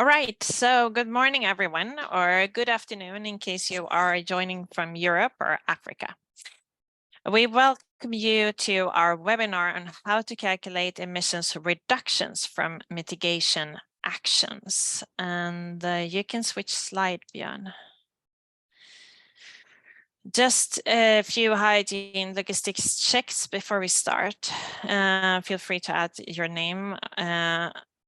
All right, so good morning, everyone, or good afternoon in case you are joining from Europe or Africa. We welcome you to our webinar on how to calculate emissions reductions from mitigation actions. And you can switch slide, Björn. Just a few hygiene logistics checks before we start. Feel free to add your name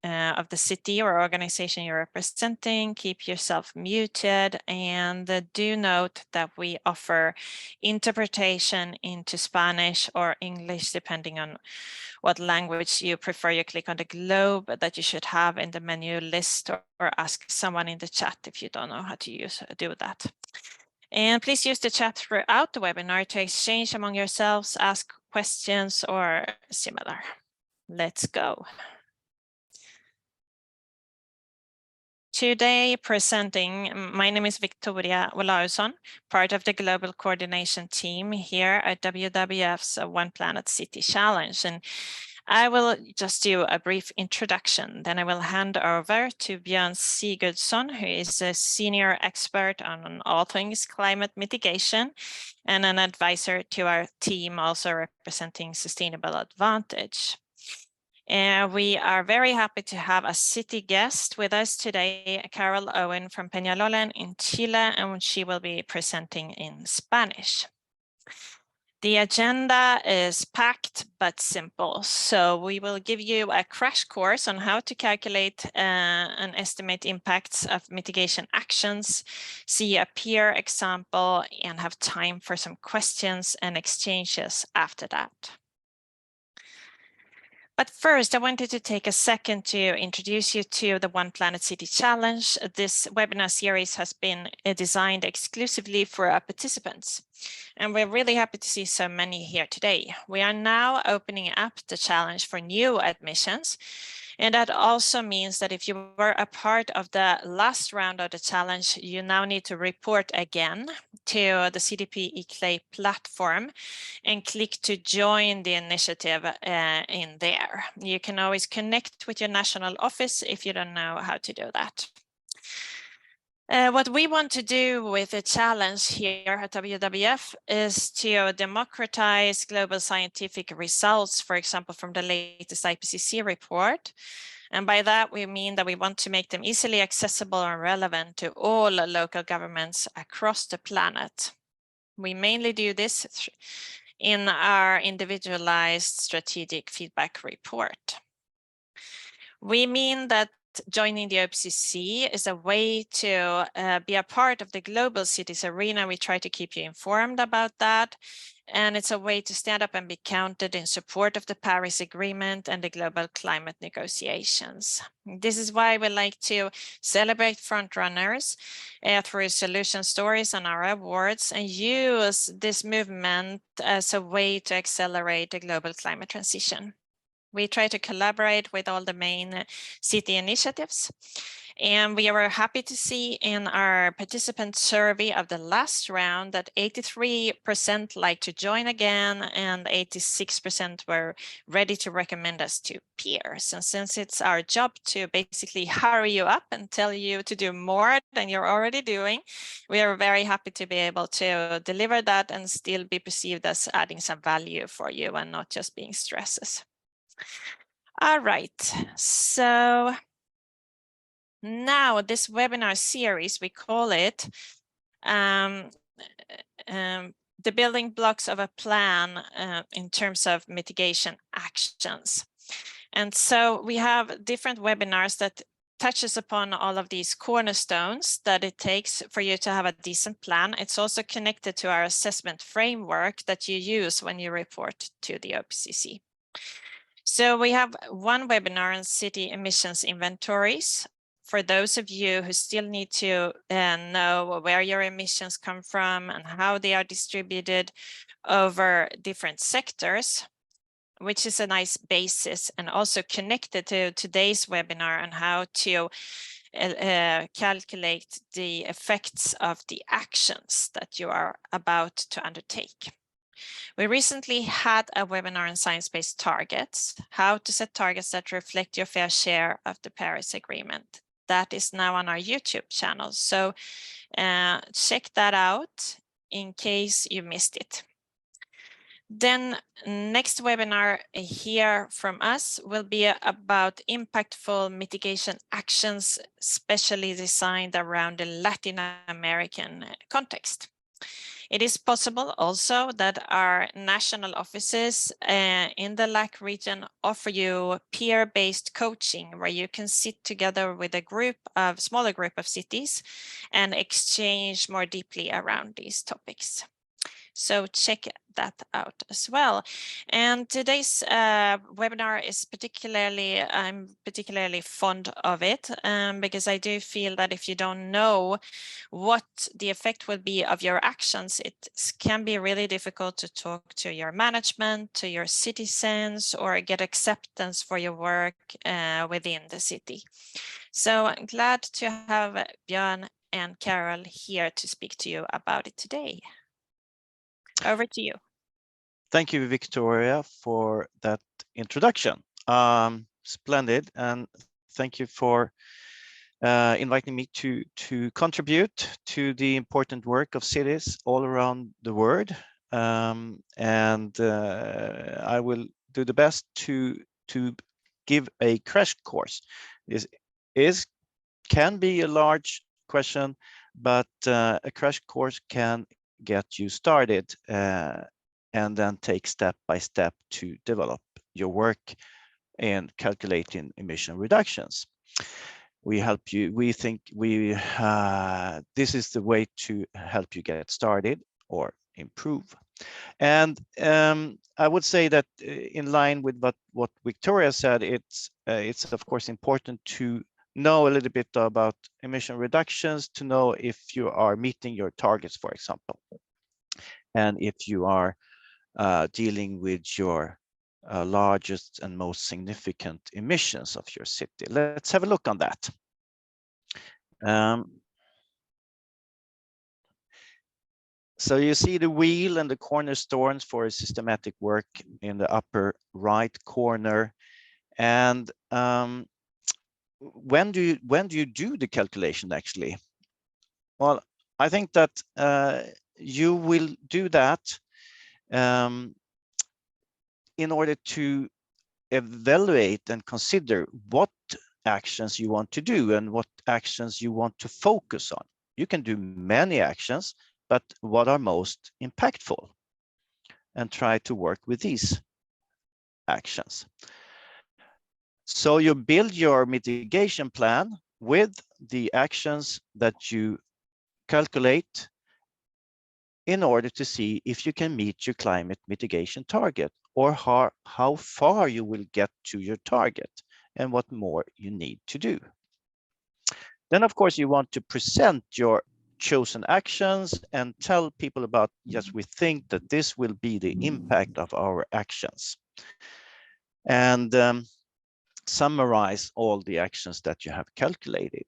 of the city or organization you're representing. Keep yourself muted, and do note that we offer interpretation into Spanish or English, depending on what language you prefer. You click on the globe that you should have in the menu list, or ask someone in the chat if you don't know how to do that. And please use the chat throughout the webinar to exchange among yourselves, ask questions or similar. Let's go. Today presenting, my name is Victoria Olausson, part of the global coordination team here at WWF's One Planet City Challenge. And I will just do a brief introduction, then I will hand over to Björn Sigurdson, who is a senior expert on all things climate mitigation and an advisor to our team, also representing Sustainable Advantage. And we are very happy to have a city guest with us today, Carol Owen from Peñalolén in Chile, and she will be presenting in Spanish. The agenda is packed but simple, so we will give you a crash course on how to calculate and estimate impacts of mitigation actions, see a peer example, and have time for some questions and exchanges after that. But first, I wanted to take a second to introduce you to the One Planet City Challenge. This webinar series has been designed exclusively for our participants, and we're really happy to see so many here today. We are now opening up the challenge for new admissions, and that also means that if you were a part of the last round of the challenge, you now need to report again to the CDP eClay platform and click to join the initiative in there. You can always connect with your national office if you don't know how to do that. What we want to do with the challenge here at WWF is to democratize global scientific results, for example, from the latest IPCC report. And by that, we mean that we want to make them easily accessible and relevant to all local governments across the planet. We mainly do this in our individualized strategic feedback report. We mean that joining the OPCC is a way to be a part of the global cities arena. We try to keep you informed about that. And it's a way to stand up and be counted in support of the Paris Agreement and the global climate negotiations. This is why we like to celebrate frontrunners through solution stories and our awards, and use this movement as a way to accelerate the global climate transition. We try to collaborate with all the main city initiatives, and we were happy to see in our participant survey of the last round that 83% like to join again and 86% were ready to recommend us to peers. And since it's our job to basically hurry you up and tell you to do more than you're already doing, we are very happy to be able to deliver that and still be perceived as adding some value for you and not just being stresses. All right, so now this webinar series, we call it the building blocks of a plan in terms of mitigation actions. And so we have different webinars that touches upon all of these cornerstones that it takes for you to have a decent plan. It's also connected to our assessment framework that you use when you report to the OPCC. So we have one webinar on city emissions inventories. For those of you who still need to know where your emissions come from and how they are distributed over different sectors, which is a nice basis and also connected to today's webinar on how to calculate the effects of the actions that you are about to undertake. We recently had a webinar on science-based targets, how to set targets that reflect your fair share of the Paris Agreement. that is now on our YouTube channel. So check that out in case you missed it. Then next webinar here from us will be about impactful mitigation actions, specially designed around the Latin American context. It is possible also that our national offices in the LAC region offer you peer-based coaching, where you can sit together with a smaller group of cities and exchange more deeply around these topics. So check that out as well. And today's webinar is I'm particularly fond of it because I do feel that if you don't know what the effect will be of your actions, it can be really difficult to talk to your management, to your citizens, or get acceptance for your work within the city. So I'm glad to have Björn and Carol here to speak to you about it today. Over to you. Thank you, Victoria, for that introduction. Splendid, and thank you for inviting me to contribute to the important work of cities all around the world. I will do the best to give a crash course. This can be a large question, but a crash course can get you started and then take step by step to develop your work in calculating emission reductions. We help you. We think this is the way to help you get started or improve. And I would say that in line with what Victoria said, it's of course important to know a little bit about emission reductions, to know if you are meeting your targets, for example, and if you are dealing with your largest and most significant emissions of your city. Let's have a look on that. So you see the wheel and the cornerstones for a systematic work in the upper right corner. And when do you do the calculation actually? Well, I think that you will do that in order to evaluate and consider what actions you want to do and what actions you want to focus on. You can do many actions, but what are most impactful? And try to work with these actions. So you build your mitigation plan with the actions that you calculate in order to see if you can meet your climate mitigation target, or how far you will get to your target and what more you need to do. Then, of course, you want to present your chosen actions and tell people about, yes, we think that this will be the impact of our actions. And summarize all the actions that you have calculated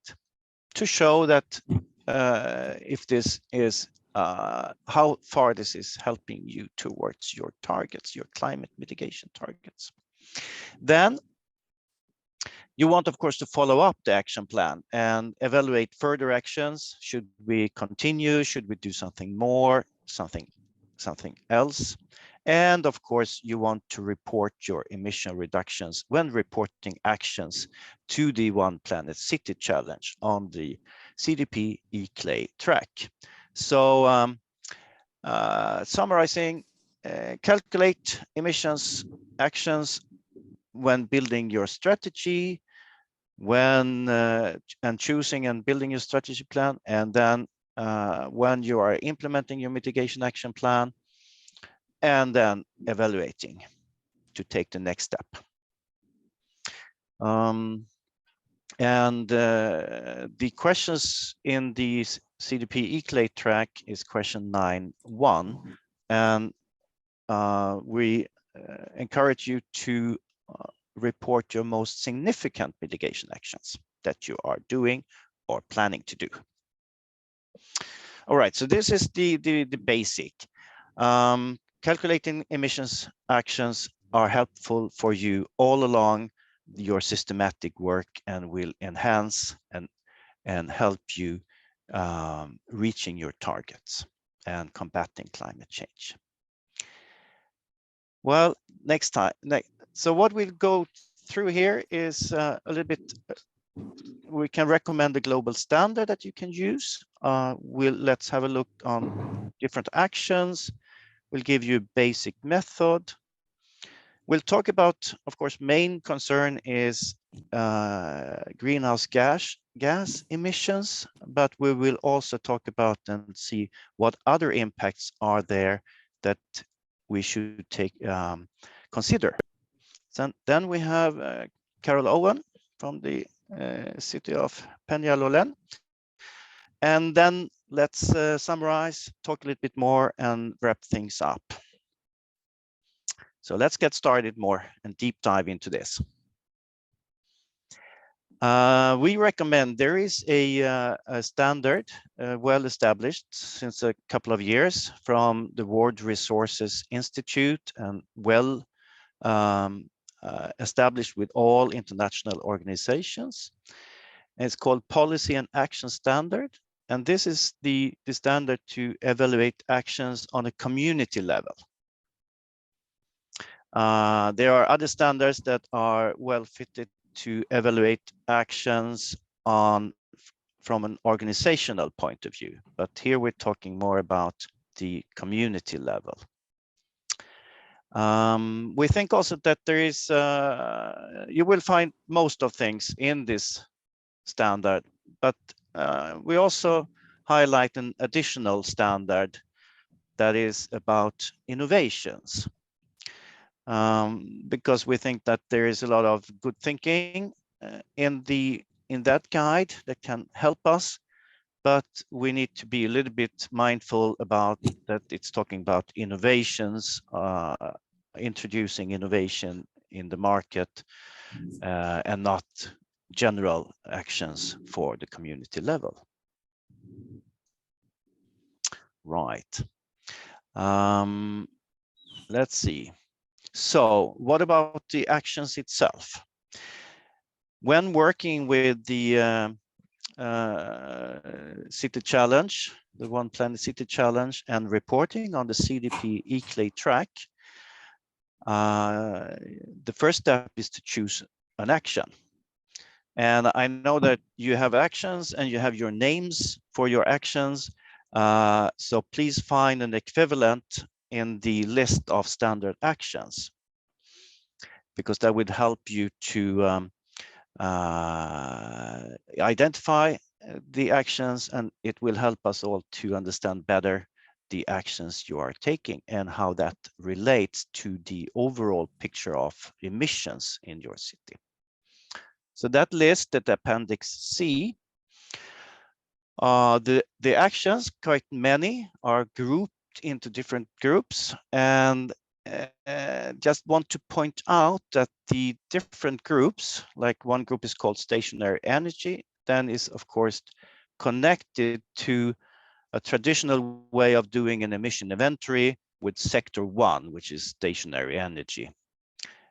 to show that if this is how far this is helping you towards your targets, your climate mitigation targets. Then you want, of course, to follow up the action plan and evaluate further actions. Should we continue? Should we do something more, something else? And of course, you want to report your emission reductions when reporting actions to the One Planet City Challenge on the CDP eClay track. So summarizing, calculate emissions actions when building your strategy, when and choosing and building your strategy plan, and then when you are implementing your mitigation action plan, and then evaluating to take the next step. The questions in the CDP eClay track is question 9.1, and we encourage you to report your most significant mitigation actions that you are doing or planning to do. All right, so this is the basic. Calculating emissions actions are helpful for you all along your systematic work and will enhance and help you reaching your targets and combating climate change. Well, next time. So what we'll go through here is a little bit, we can recommend a global standard that you can use. Let's have a look on different actions. We'll give you a basic method. We'll talk about, of course, main concern is greenhouse gas emissions, but we will also talk about and see what other impacts are there that we should consider. Then we have Carol Owen from the city of Peñalolén. And then let's summarize, talk a little bit more and wrap things up. So let's get started more and deep dive into this. We recommend, there is a standard well established since a couple of years from the World Resources Institute and well established with all international organizations. And it's called Policy and Action Standard. And this is the standard to evaluate actions on a community level. There are other standards that are well fitted to evaluate actions from an organizational point of view, but here we're talking more about the community level. We think also that there is, you will find most of things in this standard, but we also highlight an additional standard that is about innovations. Because we think that there is a lot of good thinking in that guide that can help us, but we need to be a little bit mindful about that it's talking about innovations, introducing innovation in the market, and not general actions for the community level. Right. Let's see. So what about the actions itself? When working with the City Challenge, the One Planet City Challenge, and reporting on the CDP eClay track, the first step is to choose an action. And I know that you have actions and you have your names for your actions. So please find an equivalent in the list of standard actions, because that would help you to identify the actions, and it will help us all to understand better the actions you are taking and how that relates to the overall picture of emissions in your city. So that list at Appendix C, the actions, quite many, are grouped into different groups, and just want to point out that the different groups, like one group is called stationary energy, then is of course connected to a traditional way of doing an emission inventory with sector 1, which is stationary energy.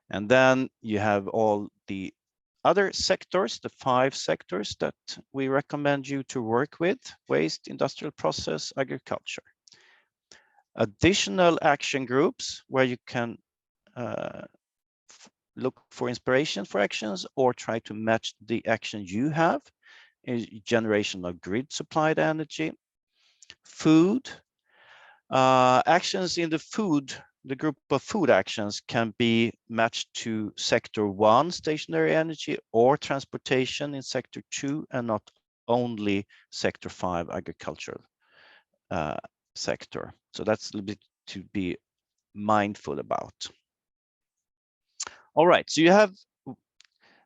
And then you have all the other sectors, the 5 sectors that we recommend you to work with: waste, industrial process, agriculture. Additional action groups where you can look for inspiration for actions or try to match the action you have is generation of grid supplied energy, food. Actions in the group of food actions can be matched to sector 1, stationary energy, or transportation in sector 2, and not only sector 5, agricultural sector. So that's a little bit to be mindful about. All right, so you have,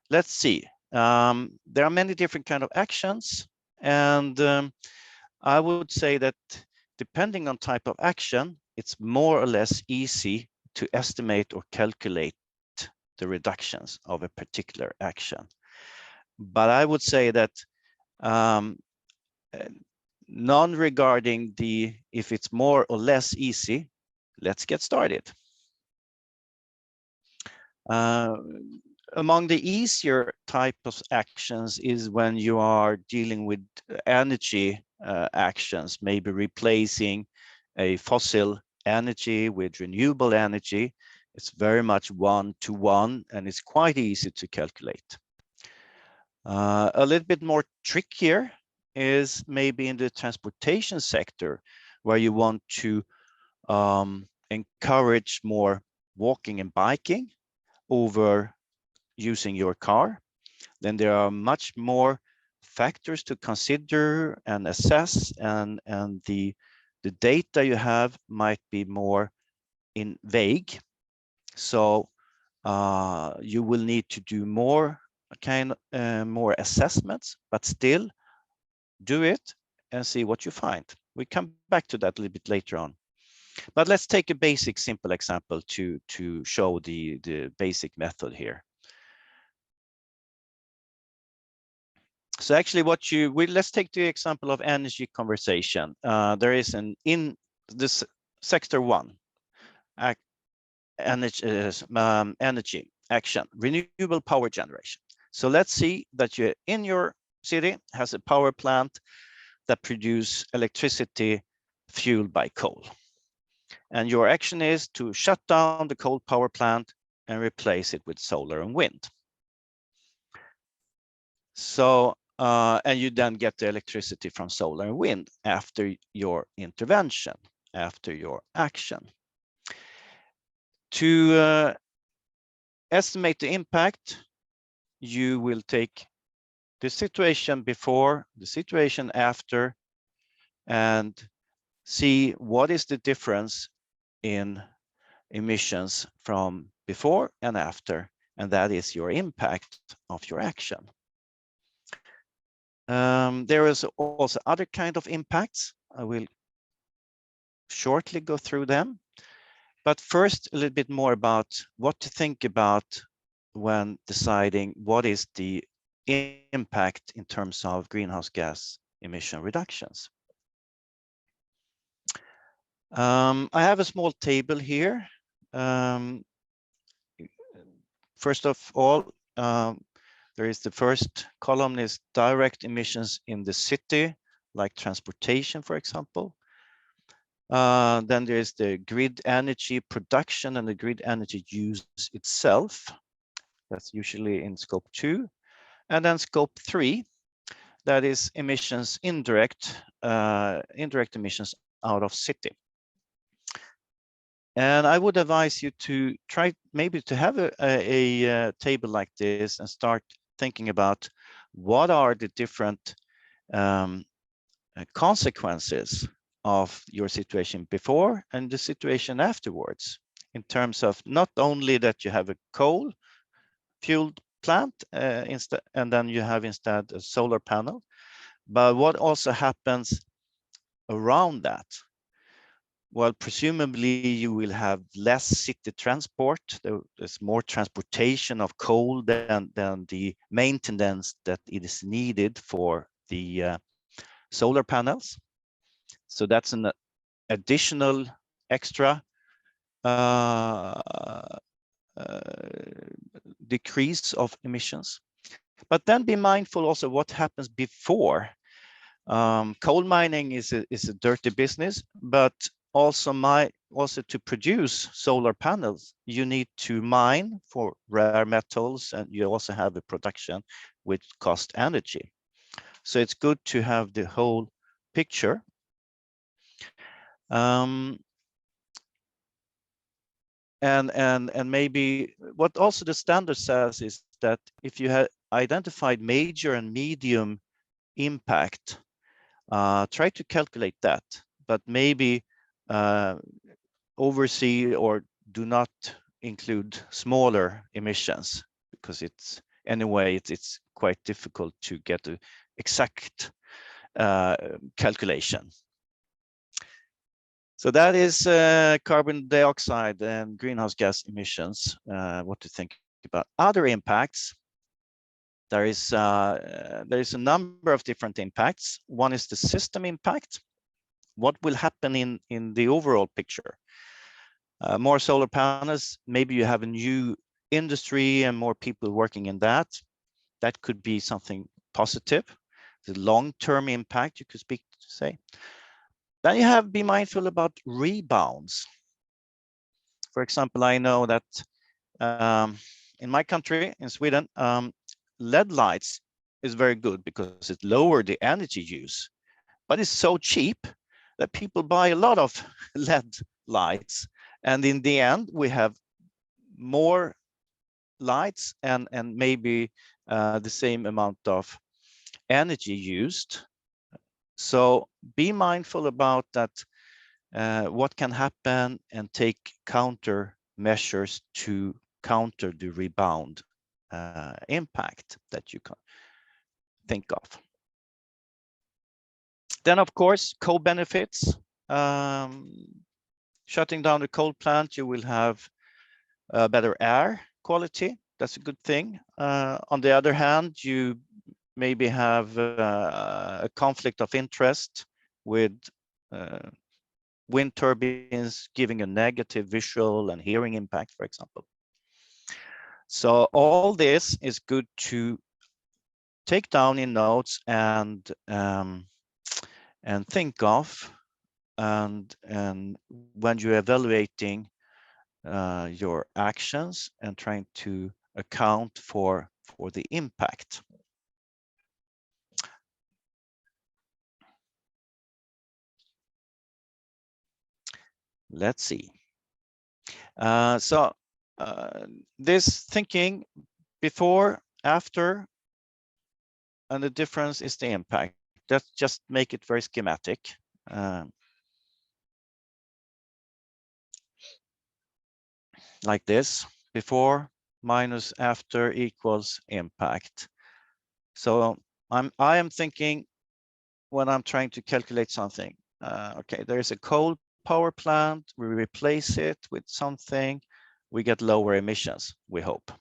let's see, there are many different kind of actions, and I would say that depending on type of action, it's more or less easy to estimate or calculate the reductions of a particular action. But I would say that none regarding if it's more or less easy. Let's get started. Among the easier type of actions is when you are dealing with energy actions, maybe replacing a fossil energy with renewable energy. It's very much one-to-one, and it's quite easy to calculate. A little bit more trickier is maybe in the transportation sector, where you want to encourage more walking and biking over using your car. Then there are much more factors to consider and assess, and the data you have might be more in vague. So you will need to do more more assessments, but still do it and see what you find. We come back to that a little bit later on. But let's take a basic, simple example to show the basic method here. So actually let's take the example of energy conservation. There is in this sector 1, energy action, renewable power generation. So let's see that you in your city has a power plant that produce electricity fueled by coal. And your action is to shut down the coal power plant and replace it with solar and wind. So, and you then get the electricity from solar and wind after your intervention, after your action. To estimate the impact, you will take the situation before, the situation after, and see what is the difference in emissions from before and after, and that is your impact of your action. There is also other kind of impacts. I will shortly go through them, but first a little bit more about what to think about when deciding what is the impact in terms of greenhouse gas emission reductions. I have a small table here. First of all, there is the first column is direct emissions in the city, like transportation, for example. Then there is the grid energy production and the grid energy use itself. That's usually in scope 2. And then scope 3, that is emissions indirect emissions out of city. And I would advise you to try maybe to have a table like this and start thinking about what are the different consequences of your situation before and the situation afterwards, in terms of not only that you have a coal fueled plant instead, and then you have instead a solar panel, but what also happens around that. Well, presumably you will have less city transport. There's more transportation of coal than the maintenance that it is needed for the solar panels. So that's an additional extra decrease of emissions. But then be mindful also what happens before. Coal mining is a dirty business, but also to produce solar panels, you need to mine for rare metals, and you also have a production which costs energy. So it's good to have the whole picture. And maybe what also the standard says is that if you have identified major and medium impact, try to calculate that, but maybe oversee or do not include smaller emissions, because it's quite difficult to get an exact calculation. So that is carbon dioxide and greenhouse gas emissions. What to think about other impacts? There is a number of different impacts. One is the system impact. What will happen in the overall picture? More solar panels, maybe you have a new industry and more people working in that, that could be something positive. The long-term impact, you could say. Then you have be mindful about rebounds. For example, I know that in my country, in Sweden, LED lights is very good because it lowered the energy use, but it's so cheap that people buy a lot of LED lights. And in the end, we have more lights and maybe the same amount of energy used. So be mindful about that, what can happen, and take counter measures to counter the rebound impact that you can think of. Then, of course, co-benefits. Shutting down the coal plant, you will have better air quality. That's a good thing. On the other hand, you maybe have a conflict of interest with wind turbines giving a negative visual and hearing impact, for example. So all this is good to take down in notes and think of, and when you're evaluating your actions and trying to account for the impact. Let's see. This thinking before, after, and the difference is the impact. Let's just make it very schematic. Like this, before minus after equals impact. So I am thinking when I'm trying to calculate something, okay, there's a coal power plant, we replace it with something, we get lower emissions, we hope.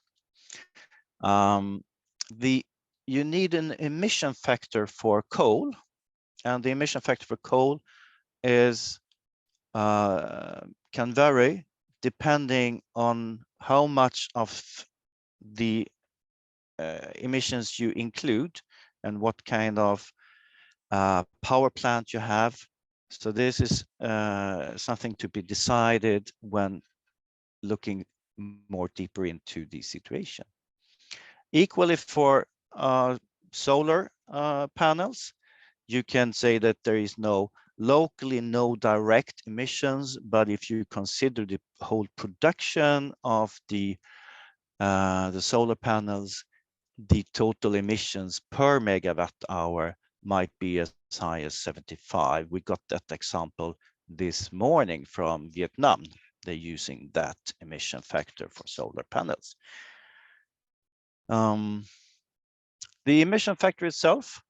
You need an emission factor for coal, and the emission factor for coal is can vary depending on how much of the emissions you include and what kind of power plant you have. So this is something to be decided when looking more deeper into the situation. Equally for solar panels, you can say that there is locally no direct emissions, but if you consider the whole production of the solar panels, the total emissions per megawatt hour might be as high as 75. We got that example this morning from Vietnam. They're using that emission factor for solar panels. The emission factor itself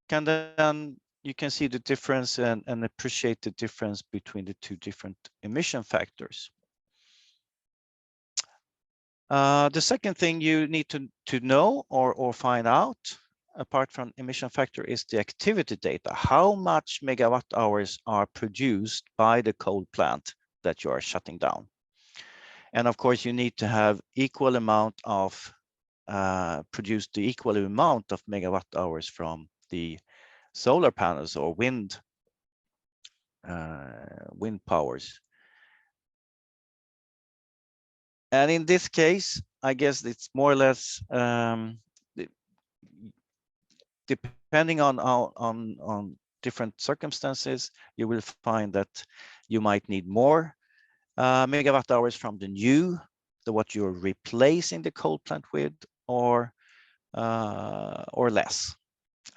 can then, you can see the difference and appreciate the difference between the two different emission factors. The second thing you need to know or find out, apart from emission factor, is the activity data. How much megawatt hours are produced by the coal plant that you are shutting down? And of course, you need to have equal amount of produce the equal amount of megawatt hours from the solar panels or wind powers. And in this case, I guess it's more or less depending on different circumstances, you will find that you might need more megawatt hours from what you're replacing the coal plant with, or less.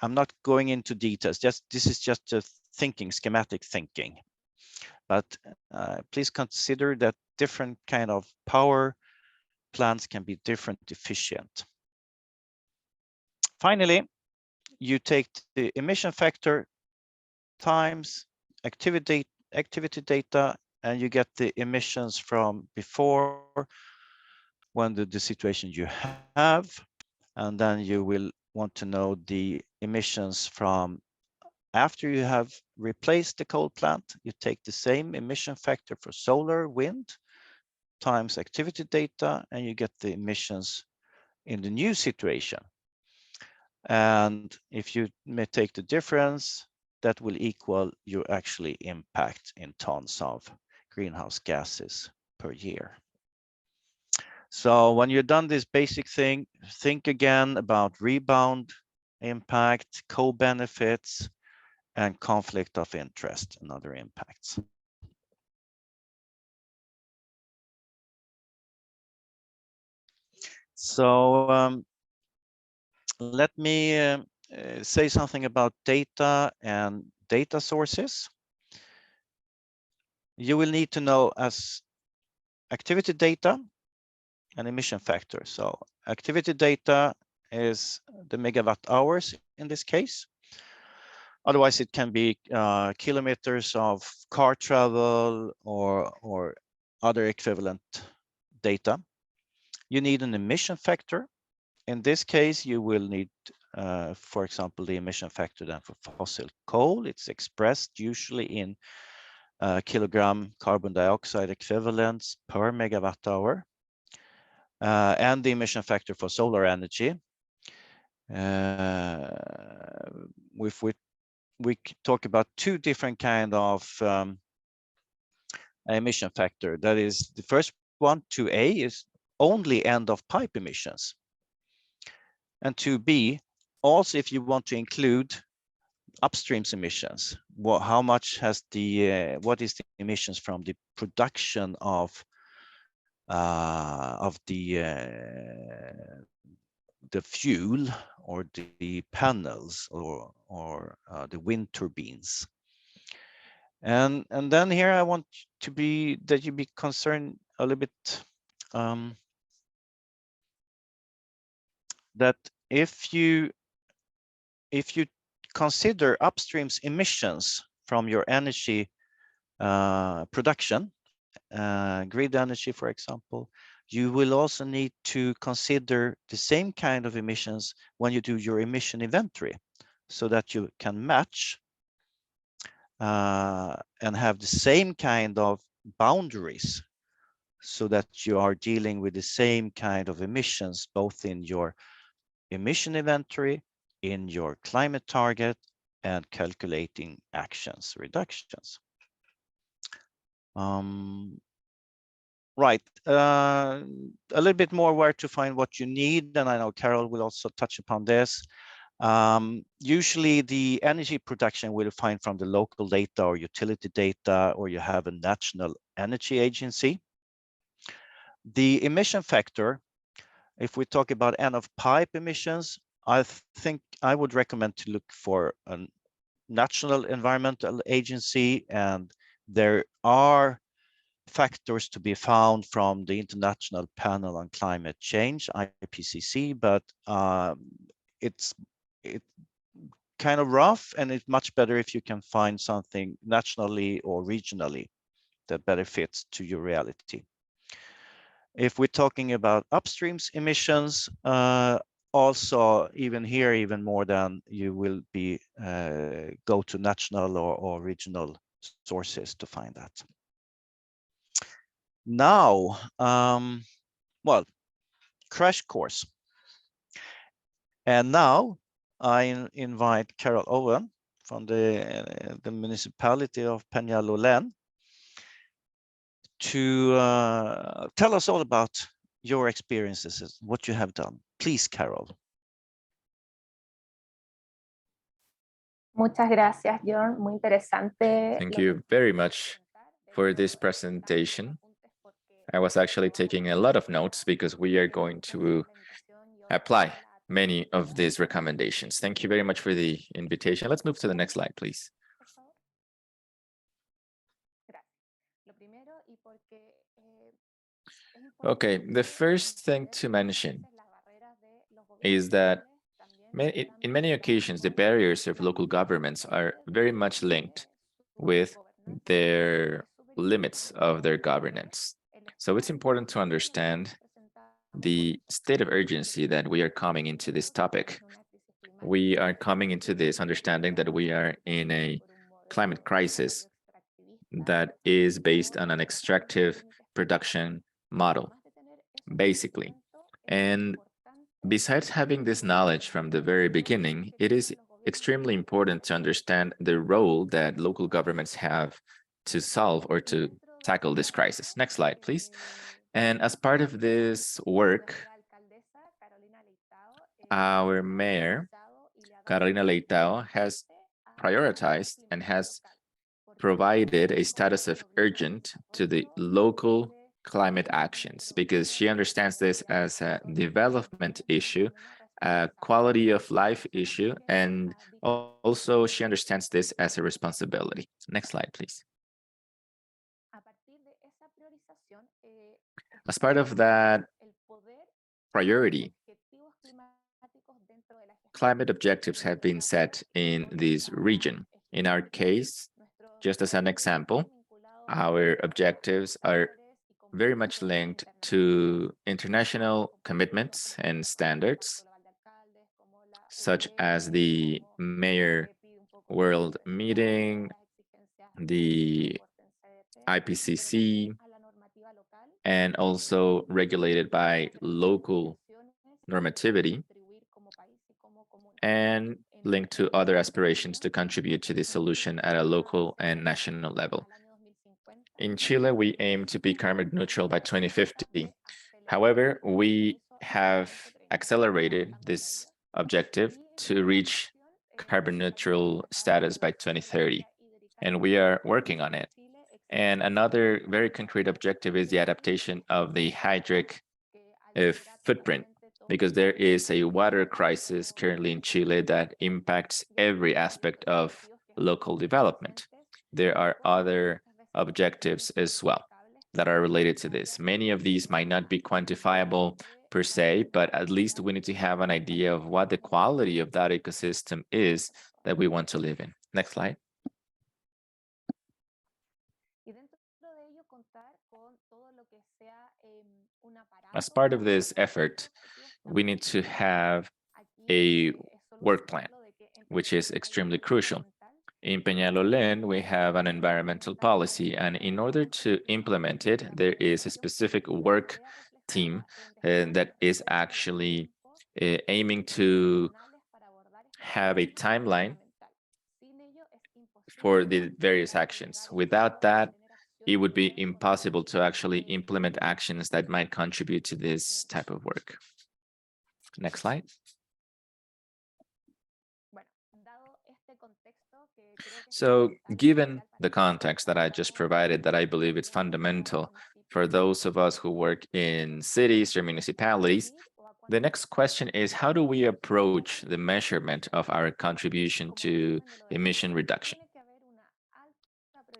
I'm not going into details. This is just a schematic thinking. But please consider that different kind of power plants can be different efficient. Finally, you take the emission factor times activity data, and you get the emissions from before, when the situation you have, and then you will want to know the emissions from after you have replaced the coal plant. You take the same emission factor for solar, wind, times activity data, and you get the emissions in the new situation. And if you may take the difference, that will equal your actually impact in tons of greenhouse gases per year. So when you're done this basic thing, think again about rebound impact, co-benefits, and conflict of interest and other impacts. So let me say something about data and data sources. You will need to know as activity data and emission factor. So activity data is the megawatt hours in this case. Otherwise, it can be kilometers of car travel or other equivalent data. You need an emission factor. In this case, you will need, for example, the emission factor then for fossil coal. It's expressed usually in kilogram carbon dioxide equivalents per megawatt hour. And the emission factor for solar energy. We talk about two different kind of emission factor. That is, the first one, 2A, is only end of pipe emissions. And 2B, also if you want to include upstream emissions, how much has the what is the emissions from the production of the fuel or the panels or the wind turbines. And then here I want to be that you be concerned a little bit that if you consider upstream's emissions from your energy production, grid energy, for example, you will also need to consider the same kind of emissions when you do your emission inventory, so that you can match and have the same kind of boundaries, so that you are dealing with the same kind of emissions, both in your emission inventory, in your climate target, and calculating actions reductions. Right, a little bit more where to find what you need, and I know Carol will also touch upon this. Usually the energy production will find from the local data or utility data, or you have a national energy agency. The emission factor, if we talk about end of pipe emissions, I think I would recommend to look for a national environmental agency, and there are factors to be found from the International Panel on Climate Change, IPCC, but it's kind of rough, and it's much better if you can find something nationally or regionally that better fits to your reality. If we're talking about upstream's emissions, also even here, even more than you will be go to national or regional sources to find that. Now, well, crash course. And now I invite Carol Owen from the municipality of Peñalolén to tell us all about your experiences, what you have done. Please, Carol. Muchas gracias, Björn. Muy interesante. Thank you very much for this presentation. I was actually taking a lot of notes because we are going to apply many of these recommendations. Thank you very much for the invitation. Let's move to the next slide, please. Okay, the first thing to mention is that in many occasions, the barriers of local governments are very much linked with their limits of their governance. So it's important to understand the state of urgency that we are coming into this topic. We are coming into this understanding that we are in a climate crisis that is based on an extractive production model, basically. And besides having this knowledge from the very beginning, it is extremely important to understand the role that local governments have to solve or to tackle this crisis. Next slide, please. And as part of this work, our mayor, Carolina Leitao, has prioritized and has provided a status of urgent to the local climate actions because she understands this as a development issue, a quality of life issue, and also she understands this as a responsibility. Next slide, please. As part of that priority, climate objectives have been set in this region. In our case, just as an example, our objectives are very much linked to international commitments and standards, such as the Mayor World Meeting, the IPCC, and also regulated by local normativity and linked to other aspirations to contribute to the solution at a local and national level. In Chile, we aim to be carbon neutral by 2050. However, we have accelerated this objective to reach carbon neutral status by 2030, and we are working on it. And another very concrete objective is the adaptation of the hydric footprint, because there is a water crisis currently in Chile that impacts every aspect of local development. There are other objectives as well that are related to this. Many of these might not be quantifiable per se, but at least we need to have an idea of what the quality of that ecosystem is that we want to live in. Next slide. As part of this effort, we need to have a work plan, which is extremely crucial. In Peñalolén, we have an environmental policy, and in order to implement it, there is a specific work team that is actually aiming to have a timeline for the various actions. Without that, it would be impossible to actually implement actions that might contribute to this type of work. Next slide. So given the context that I just provided, that I believe it's fundamental for those of us who work in cities or municipalities, the next question is, how do we approach the measurement of our contribution to emission reduction?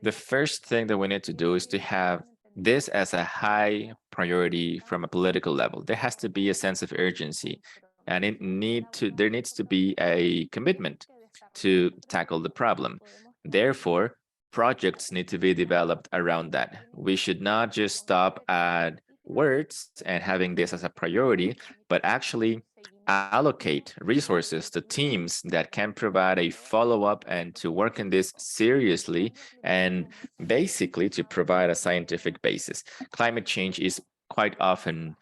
The first thing that we need to do is to have this as a high priority from a political level. There has to be a sense of urgency, and there needs to be a commitment to tackle the problem. Therefore, projects need to be developed around that. We should not just stop at words and having this as a priority, but actually allocate resources to teams that can provide a follow-up and to work in this seriously and basically to provide a scientific basis. Climate change is quite often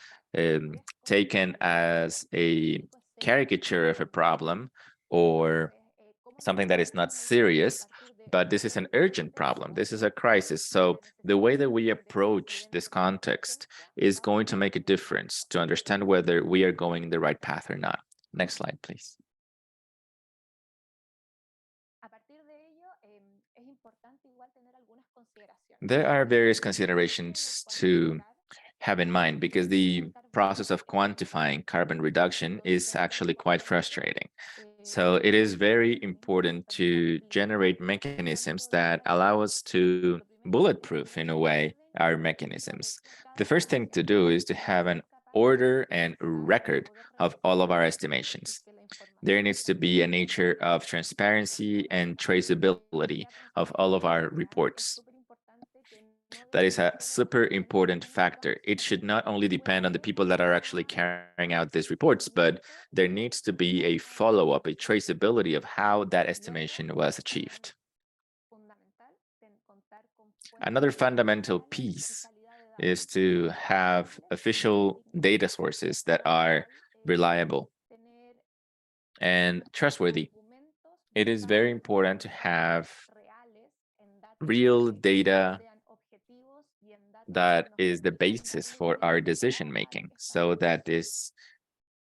taken as a caricature of a problem or something that is not serious, but this is an urgent problem. This is a crisis. So the way that we approach this context is going to make a difference to understand whether we are going the right path or not. Next slide, please. There are various considerations to have in mind because the process of quantifying carbon reduction is actually quite frustrating. So it is very important to generate mechanisms that allow us to bulletproof, in a way, our mechanisms. The first thing to do is to have an order and record of all of our estimations. There needs to be a nature of transparency and traceability of all of our reports. That is a super important factor. It should not only depend on the people that are actually carrying out these reports, but there needs to be a follow-up, a traceability of how that estimation was achieved. Another fundamental piece is to have official data sources that are reliable and trustworthy. It is very important to have real data that is the basis for our decision making, so that this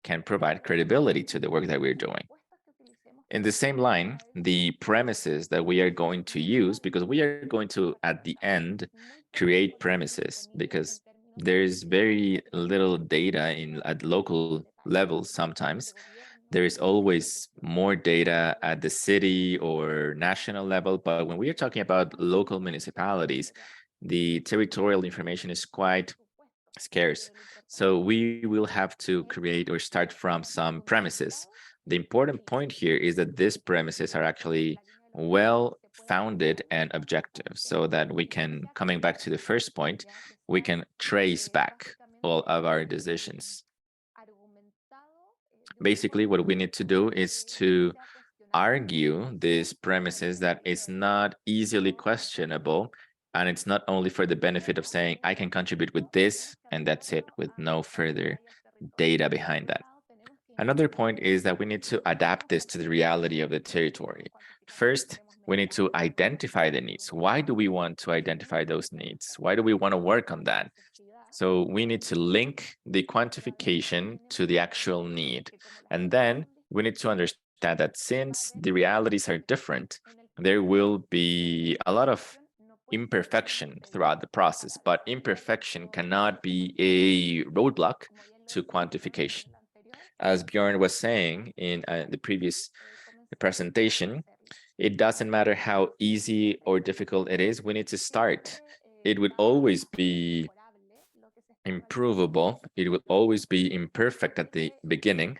can provide credibility to the work that we're doing. In the same line, the premises that we are going to use, because we are going to, at the end, create premises, because there's very little data at local levels sometimes. There is always more data at the city or national level, but when we are talking about local municipalities, the territorial information is quite scarce. So we will have to create or start from some premises. The important point here is that these premises are actually well founded and objective, so that we can, coming back to the first point, we can trace back all of our decisions. Basically, what we need to do is to argue these premises that it's not easily questionable, and it's not only for the benefit of saying I can contribute with this and that's it, with no further data behind that. Another point is that we need to adapt this to the reality of the territory. First, we need to identify the needs. Why do we want to identify those needs? Why do we want to work on that? So we need to link the quantification to the actual need. And then we need to understand that since the realities are different, there will be a lot of imperfection throughout the process, but imperfection cannot be a roadblock to quantification. As Björn was saying in the previous presentation, it doesn't matter how easy or difficult it is, we need to start. It would always be improvable. It will always be imperfect at the beginning.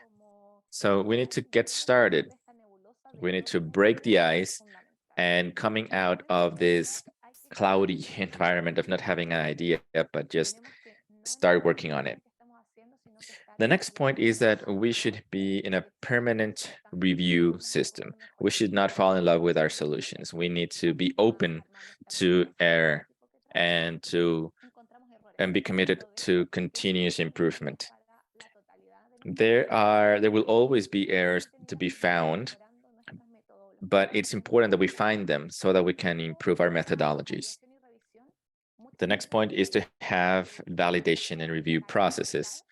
So we need to get started. We need to break the ice, and coming out of this cloudy environment of not having an idea, but just start working on it. The next point is that we should be in a permanent review system. We should not fall in love with our solutions. We need to be open to error and be committed to continuous improvement. There will always be errors to be found, but it's important that we find them so that we can improve our methodologies. The next point is to have validation and review processes.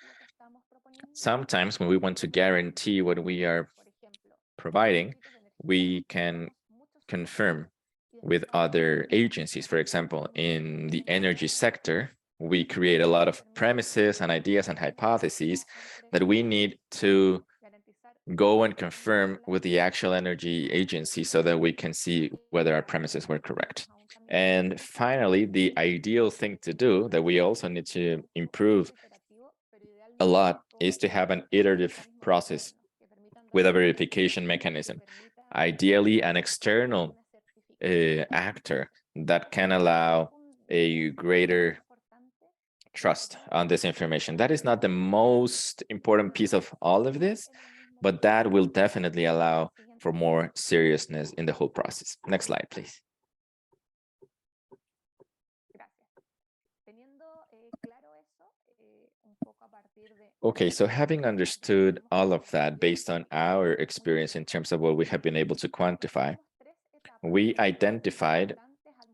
Sometimes when we want to guarantee what we are providing, we can confirm with other agencies. For example, in the energy sector, we create a lot of premises and ideas and hypotheses that we need to go and confirm with the actual energy agency so that we can see whether our premises were correct. And finally, the ideal thing to do that we also need to improve a lot is to have an iterative process with a verification mechanism, ideally an external actor that can allow a greater trust on this information. That is not the most important piece of all of this, but that will definitely allow for more seriousness in the whole process. Next slide, please. Okay, so having understood all of that based on our experience in terms of what we have been able to quantify, we identified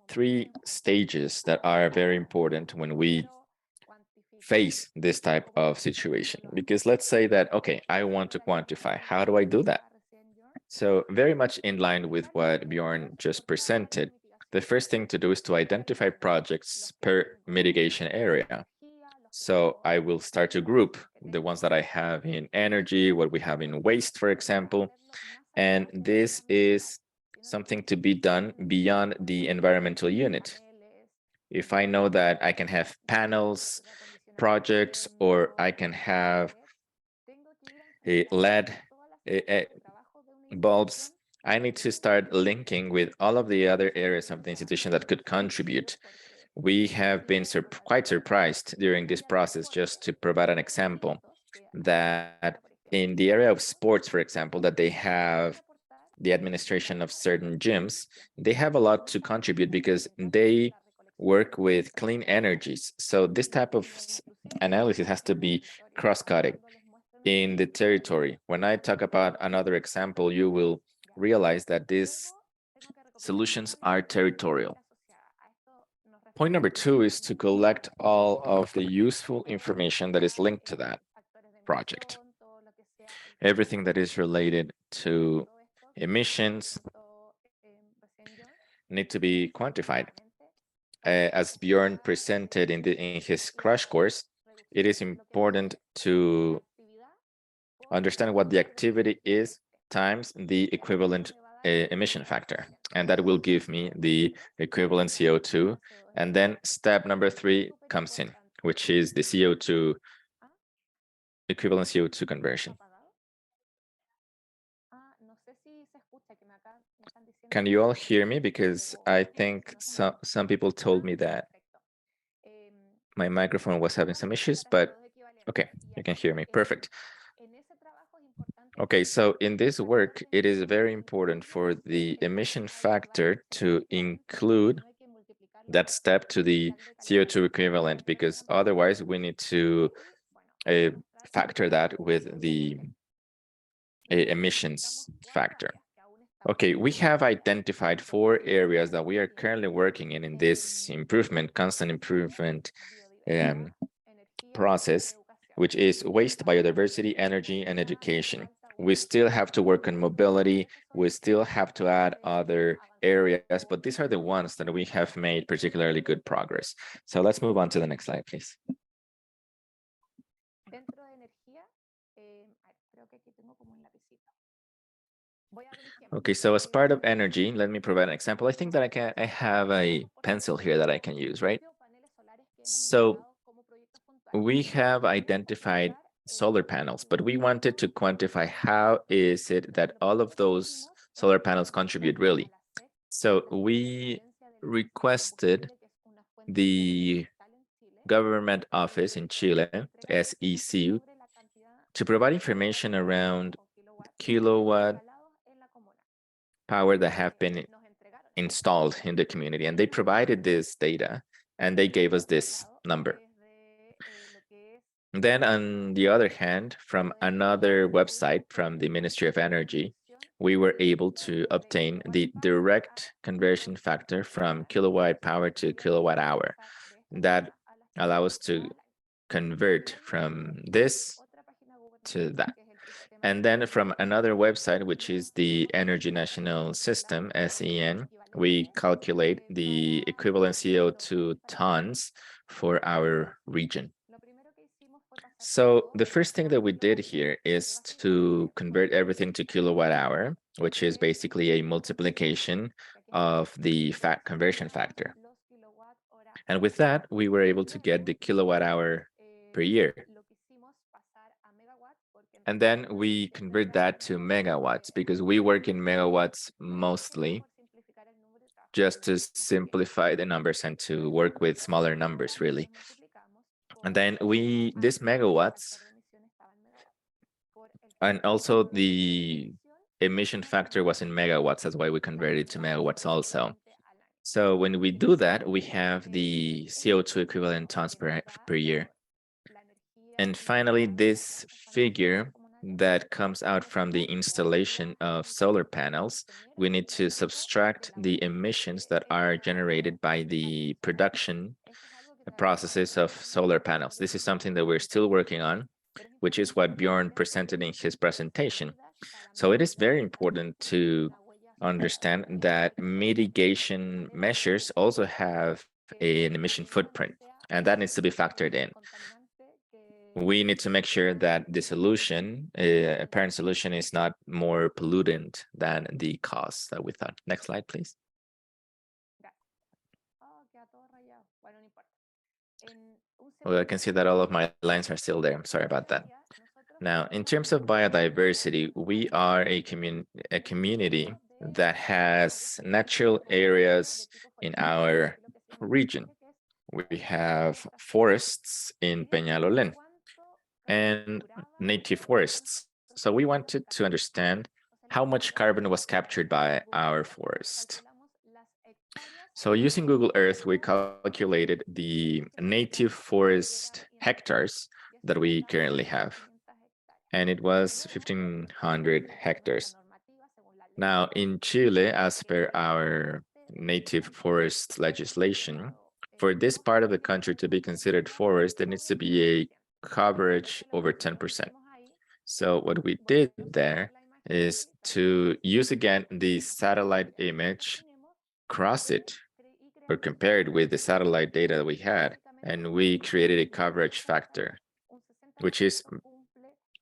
3 stages that are very important when we face this type of situation. Because let's say that, okay, I want to quantify. How do I do that? So very much in line with what Björn just presented, the first thing to do is to identify projects per mitigation area. So I will start to group the ones that I have in energy, what we have in waste, for example. And this is something to be done beyond the environmental unit. If I know that I can have panels, projects, or I can have a LED bulbs, I need to start linking with all of the other areas of the institution that could contribute. We have been quite surprised during this process, just to provide an example, that in the area of sports, for example, that they have the administration of certain gyms, they have a lot to contribute because they work with clean energies. So this type of analysis has to be cross-cutting in the territory. When I talk about another example, you will realize that these solutions are territorial. Point number 2 is to collect all of the useful information that is linked to that project. Everything that is related to emissions need to be quantified. As Björn presented in his crash course, it is important to understand what the activity is times the equivalent emission factor. And that will give me the equivalent CO2. And then step number 3 comes in, which is the CO2 equivalent CO2 conversion. Can you all hear me? Because I think some people told me that my microphone was having some issues, but okay, you can hear me. Perfect. Okay, so in this work, it is very important for the emission factor to include that step to the CO2 equivalent, because otherwise we need to factor that with the emissions factor. Okay, we have identified 4 areas that we are currently working in this improvement, constant improvement process, which is waste, biodiversity, energy, and education. We still have to work on mobility. We still have to add other areas, but these are the ones that we have made particularly good progress. So let's move on to the next slide, please. Okay, so as part of energy, let me provide an example. I think that I have a pencil here that I can use, right? So we have identified solar panels, but we wanted to quantify how is it that all of those solar panels contribute really. So we requested the government office in Chile, SEC, to provide information around kilowatt power that have been installed in the community. And they provided this data and they gave us this number. Then on the other hand, from another website from the Ministry of Energy, we were able to obtain the direct conversion factor from kilowatt power to kilowatt hour. That allows us to convert from this to that. And then from another website, which is the Energy National System, SEN, we calculate the equivalent CO2 tons for our region. So the first thing that we did here is to convert everything to kilowatt hour, which is basically a multiplication of the conversion factor. And with that, we were able to get the kilowatt hour per year. And then we convert that to megawatts because we work in megawatts mostly, just to simplify the numbers and to work with smaller numbers, really. And then this megawatts, and also the emission factor was in megawatts. That's why we converted to megawatts also. So when we do that, we have the CO2 equivalent tons per year. And finally, this figure that comes out from the installation of solar panels, we need to subtract the emissions that are generated by the production processes of solar panels. This is something that we're still working on, which is what Björn presented in his presentation. So it is very important to understand that mitigation measures also have an emission footprint, and that needs to be factored in. We need to make sure that the solution, apparent solution, is not more pollutant than the cost that we thought. Next slide, please. Well, I can see that all of my lines are still there. I'm sorry about that. Now, in terms of biodiversity, we are a community that has natural areas in our region. We have forests in Peñalolén and native forests. So we wanted to understand how much carbon was captured by our forest. So using Google Earth, we calculated the native forest hectares that we currently have, and it was 1,500 hectares. Now, in Chile, as per our native forest legislation, for this part of the country to be considered forest, there needs to be a coverage over 10%. So what we did there is to use again the satellite image, cross it, or compare it with the satellite data that we had, and we created a coverage factor, which is,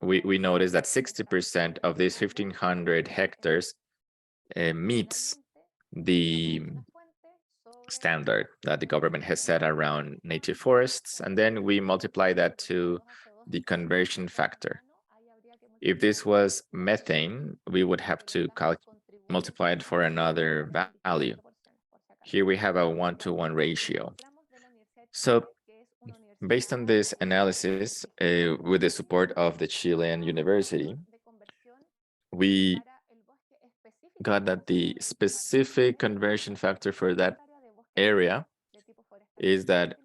we noticed that 60% of these 1,500 hectares meets the standard that the government has set around native forests, and then we multiply that to the conversion factor. If this was methane, we would have to multiply it for another value. Here we have a 1-to-1 ratio. So based on this analysis, with the support of the Chilean University, we got that the specific conversion factor for that area is that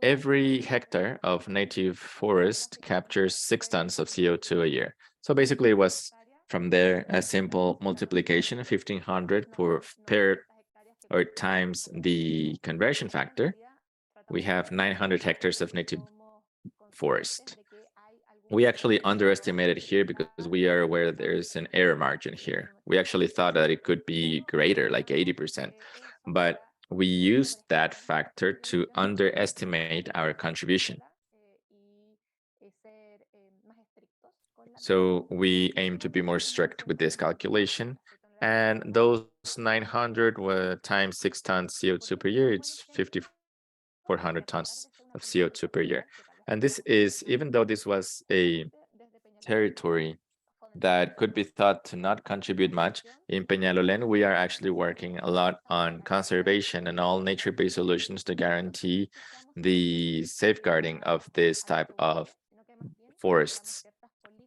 every hectare of native forest captures 6 tons of CO2 a year. So basically it was from there a simple multiplication of 1,500 or times the conversion factor. We have 900 hectares of native forest. We actually underestimated here because we are aware that there's an error margin here. We actually thought that it could be greater, like 80%, but we used that factor to underestimate our contribution. So we aim to be more strict with this calculation, and those 900 were times 6 tons CO2 per year, it's 5,400 tons of CO2 per year. And this is, even though this was a territory that could be thought to not contribute much, in Peñalolén, we are actually working a lot on conservation and all nature-based solutions to guarantee the safeguarding of this type of forests.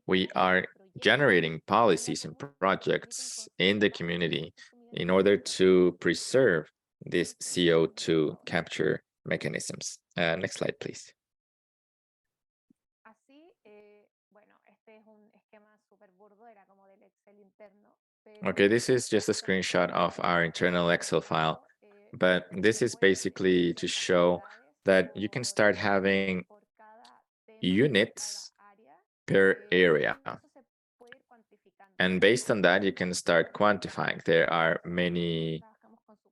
We are generating policies and projects in the community in order to preserve these CO2 capture mechanisms. Next slide, please. Okay, this is just a screenshot of our internal Excel file, but this is basically to show that you can start having units per area. And based on that, you can start quantifying. There are many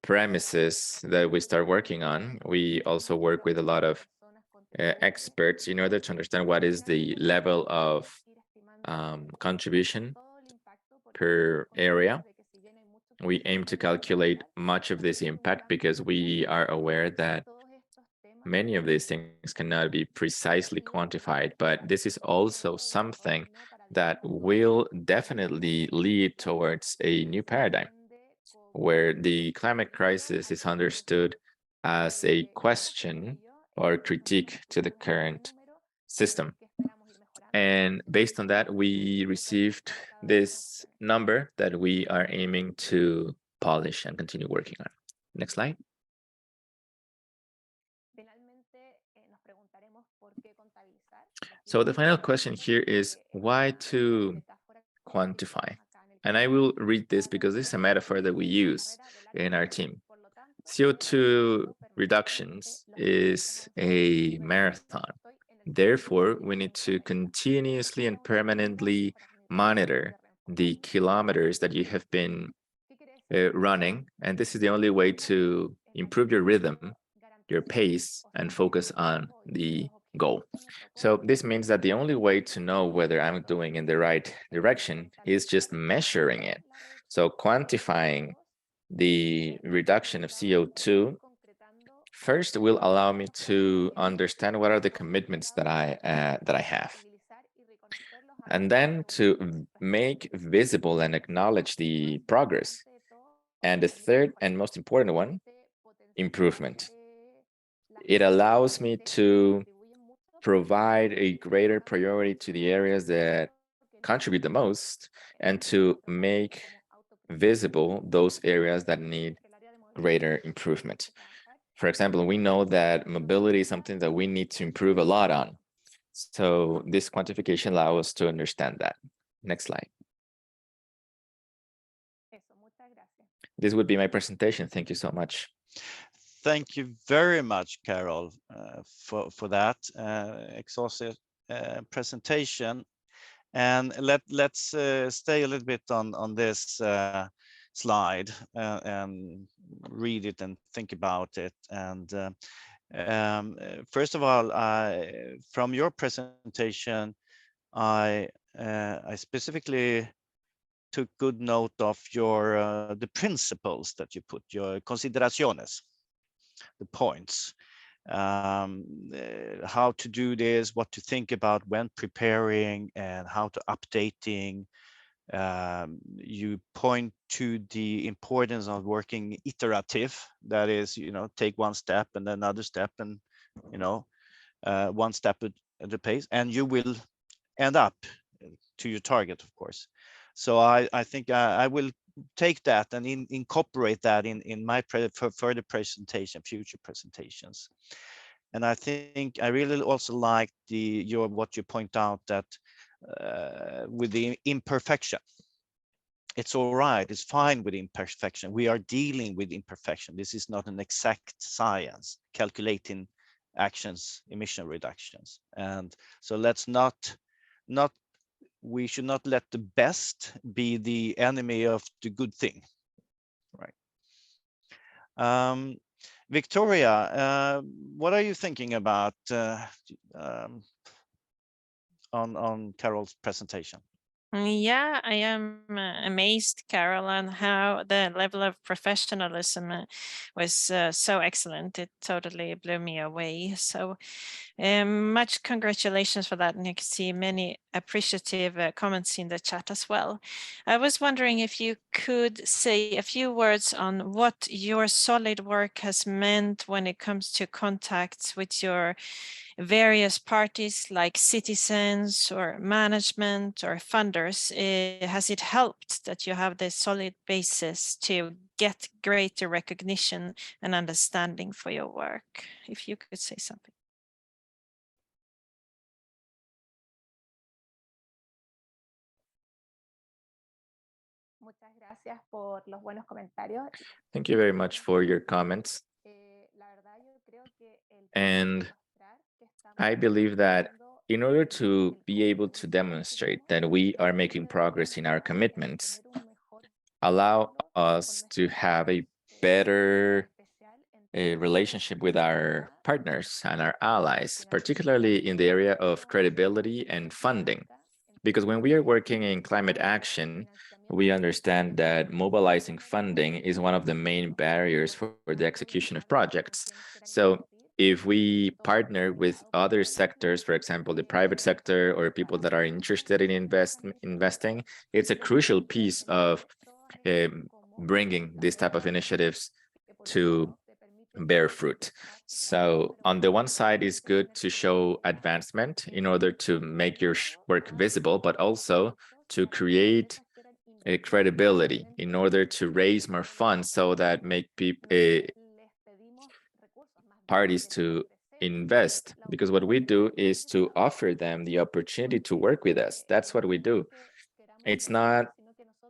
premises that we start working on. We also work with a lot of experts in order to understand what is the level of contribution per area. We aim to calculate much of this impact because we are aware that many of these things cannot be precisely quantified, but this is also something that will definitely lead towards a new paradigm where the climate crisis is understood as a question or critique to the current system. And based on that, we received this number that we are aiming to polish and continue working on. Next slide. So the final question here is why to quantify? And I will read this because this is a metaphor that we use in our team. CO2 reductions is a marathon. Therefore, we need to continuously and permanently monitor the kilometers that you have been running. And this is the only way to improve your rhythm, your pace, and focus on the goal. So this means that the only way to know whether I'm doing in the right direction is just measuring it. So quantifying the reduction of CO2 first will allow me to understand what are the commitments that I have, and then to make visible and acknowledge the progress. And the third and most important one, improvement. It allows me to provide a greater priority to the areas that contribute the most and to make visible those areas that need greater improvement. For example, we know that mobility is something that we need to improve a lot on. So this quantification allows us to understand that. Next slide. This would be my presentation. Thank you so much. Thank you very much, Carol, for that exhaustive presentation. And let's stay a little bit on this slide and read it and think about it. And first of all, from your presentation, I specifically took good note of your the principles that you put, your consideraciones, the points, how to do this, what to think about when preparing, and how to updating. You point to the importance of working iterative, that is, take one step and another step, and one step at a pace, and you will end up to your target, of course. So I think I will take that and incorporate that in my further presentation, future presentations. And I think I really also like what you point out, that with the imperfection, it's all right, it's fine with imperfection. We are dealing with imperfection. This is not an exact science, calculating actions, emission reductions. And so we should not let the best be the enemy of the good thing, right? Victoria, what are you thinking about on Carol's presentation? Yeah, I am amazed, Carol, on how the level of professionalism was so excellent. It totally blew me away. So much congratulations for that. And you can see many appreciative comments in the chat as well. I was wondering if you could say a few words on what your solid work has meant when it comes to contacts with your various parties like citizens or management or funders. Has it helped that you have this solid basis to get greater recognition and understanding for your work? If you could say something. Thank you very much for your comments. And I believe that in order to be able to demonstrate that we are making progress in our commitments, allow us to have a better relationship with our partners and our allies, particularly in the area of credibility and funding. Because when we are working in climate action, we understand that mobilizing funding is one of the main barriers for the execution of projects. So if we partner with other sectors, for example, the private sector or people that are interested in investing, it's a crucial piece of bringing these type of initiatives to bear fruit. So on the one side, it's good to show advancement in order to make your work visible, but also to create a credibility in order to raise more funds so that make people parties to invest. Because what we do is to offer them the opportunity to work with us. That's what we do. It's not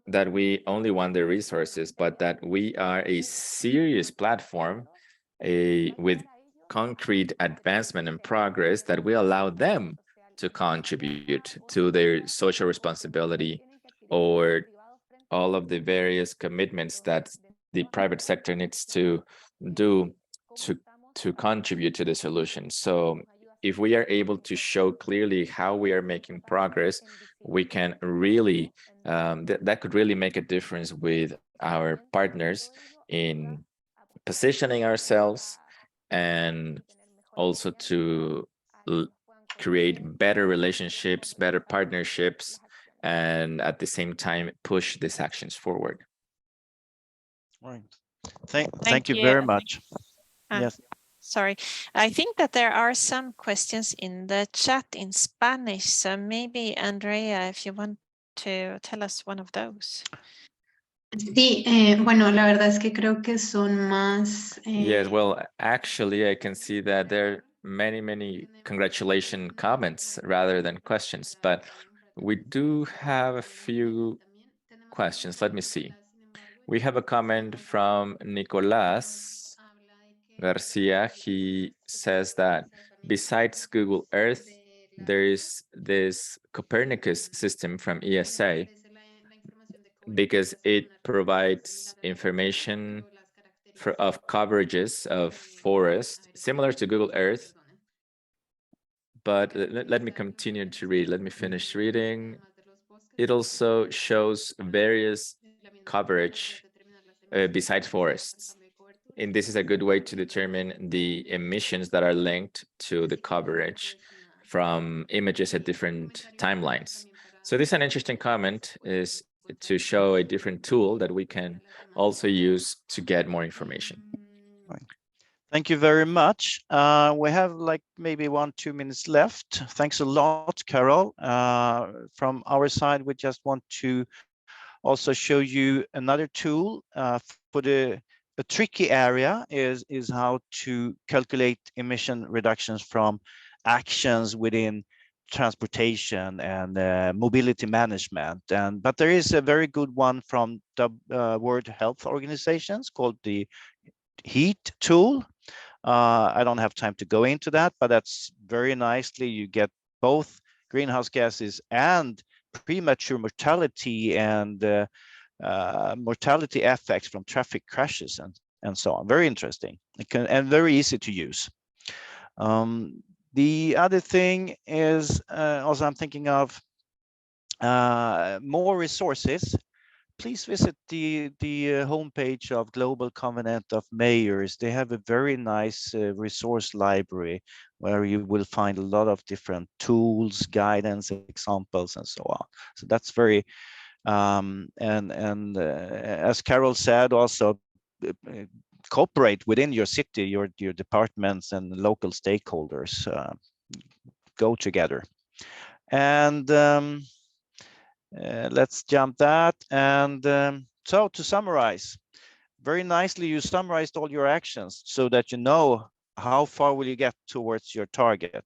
that we only want the resources, but that we are a serious platform with concrete advancement and progress that will allow them to contribute to their social responsibility or all of the various commitments that the private sector needs to do to contribute to the solution. So if we are able to show clearly how we are making progress, we can really, that could really make a difference with our partners in positioning ourselves and also to create better relationships, better partnerships, and at the same time push these actions forward. Right. Thank you very much. Yes. Sorry, I think that there are some questions in the chat in Spanish. So maybe Andrea, if you want to tell us one of those. Sí, bueno, la verdad es que creo que son más. Yes, well, actually, I can see that there are many congratulation comments rather than questions, but we do have a few questions. Let me see. We have a comment from Nicolás Garcia. He says that besides Google Earth, there is this Copernicus system from ESA because it provides information of coverages of forest similar to Google Earth. But let me continue to read. Let me finish reading. It also shows various coverage besides forests. And this is a good way to determine the emissions that are linked to the coverage from images at different timelines. So this is an interesting comment, is to show a different tool that we can also use to get more information. Thank you very much. We have like maybe 1-2 minutes left. Thanks a lot, Carol. From our side, we just want to also show you another tool for the tricky area is how to calculate emission reductions from actions within transportation and mobility management. But there is a very good one from the World Health Organizations called the HEAT tool. I don't have time to go into that, but that's very nicely. You get both greenhouse gases and premature mortality and mortality effects from traffic crashes and so on. Very interesting and very easy to use. The other thing is also I'm thinking of more resources. Please visit the homepage of Global Covenant of Mayors. They have a very nice resource library where you will find a lot of different tools, guidance, examples, and so on. So that's very as Carol said, also cooperate within your city, your departments and local stakeholders go together. And let's jump that. And so to summarize, very nicely, you summarized all your actions so that you know how far will you get towards your target,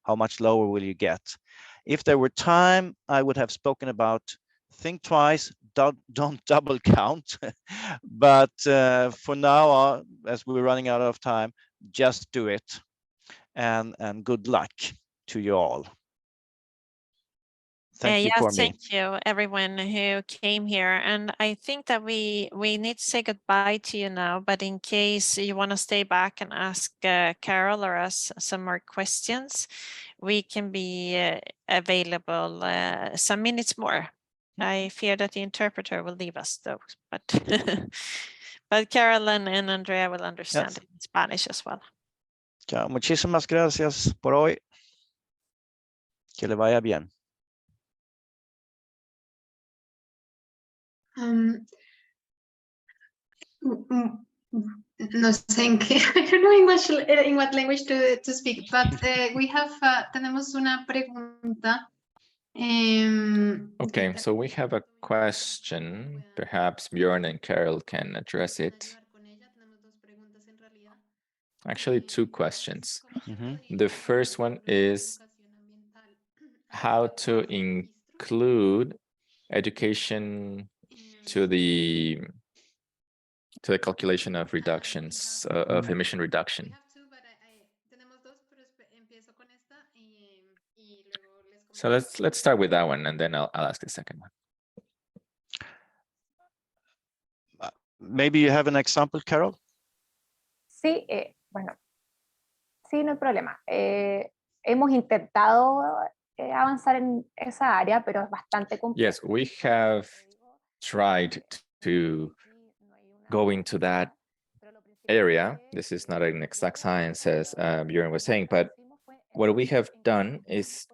how much lower will you get. If there were time, I would have spoken about think twice, don't double count. But for now, as we're running out of time, just do it. And good luck to you all. Thank you for me. Thank you, everyone who came here. And I think that we need to say goodbye to you now, but in case you want to stay back and ask Carol or us some more questions, we can be available some minutes more. I fear that the interpreter will leave us though, but but Carol and Andrea will understand in Spanish as well. Chao, muchísimas gracias por hoy. Que le vaya bien. No sé en qué, I don't know in what language to speak, but we have, tenemos una pregunta. Okay, so we have a question. Perhaps Björn and Carol can address it. Actually, two questions. The first one is how to include education to the calculation of reductions of emission reduction. So let's start with that one, and then I'll ask the second one. Maybe you have an example, Carol? Sí, bueno, sí, no hay problema. Hemos intentado avanzar en esa área, pero es bastante complejo. Yes, we have tried to go into that area. This is not an exact science, as Björn was saying, but what we have done is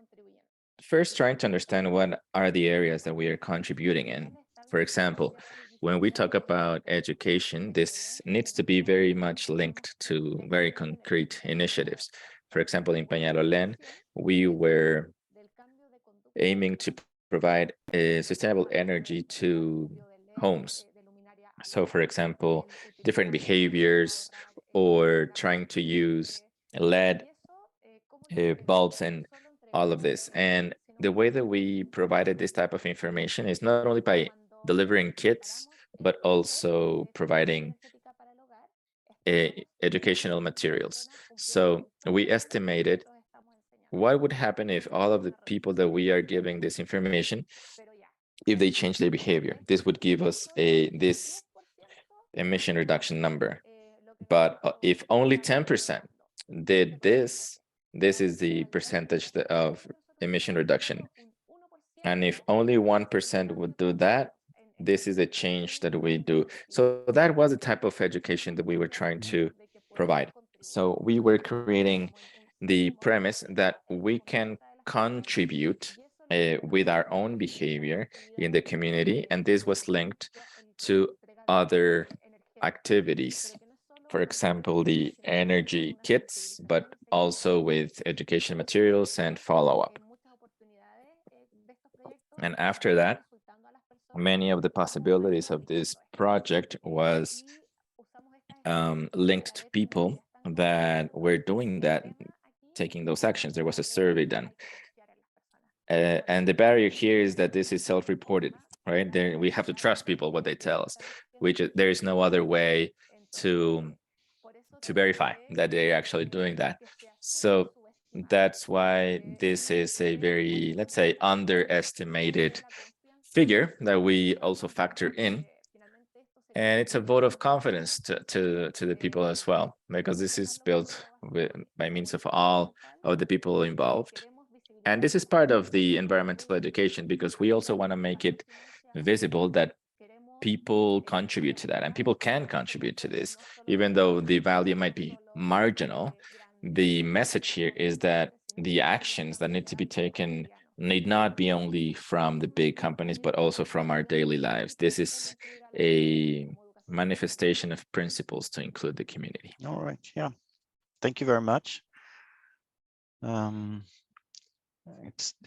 first trying to understand what are the areas that we are contributing in. For example, when we talk about education, this needs to be very much linked to very concrete initiatives. For example, in Peñalolén, we were aiming to provide sustainable energy to homes. So for example, different behaviors or trying to use LED bulbs and all of this. And the way that we provided this type of information is not only by delivering kits, but also providing educational materials. So we estimated what would happen if all of the people that we are giving this information, if they change their behavior. This would give us this emission reduction number. But if only 10% did this, this is the percentage of emission reduction. And if only 1% would do that, this is a change that we do. So that was the type of education that we were trying to provide. So we were creating the premise that we can contribute with our own behavior in the community, and this was linked to other activities. For example, the energy kits, but also with education materials and follow-up. And after that, many of the possibilities of this project was linked to people that were doing that, taking those actions. There was a survey done. And the barrier here is that this is self-reported, right? We have to trust people, what they tell us, which there is no other way to verify that they're actually doing that. So that's why this is a very, let's say, underestimated figure that we also factor in. And it's a vote of confidence to the people as well, because this is built by means of all of the people involved. And this is part of the environmental education, because we also want to make it visible that people contribute to that, and people can contribute to this, even though the value might be marginal. The message here is that the actions that need to be taken need not be only from the big companies, but also from our daily lives. This is a manifestation of principles to include the community. All right, yeah. Thank you very much.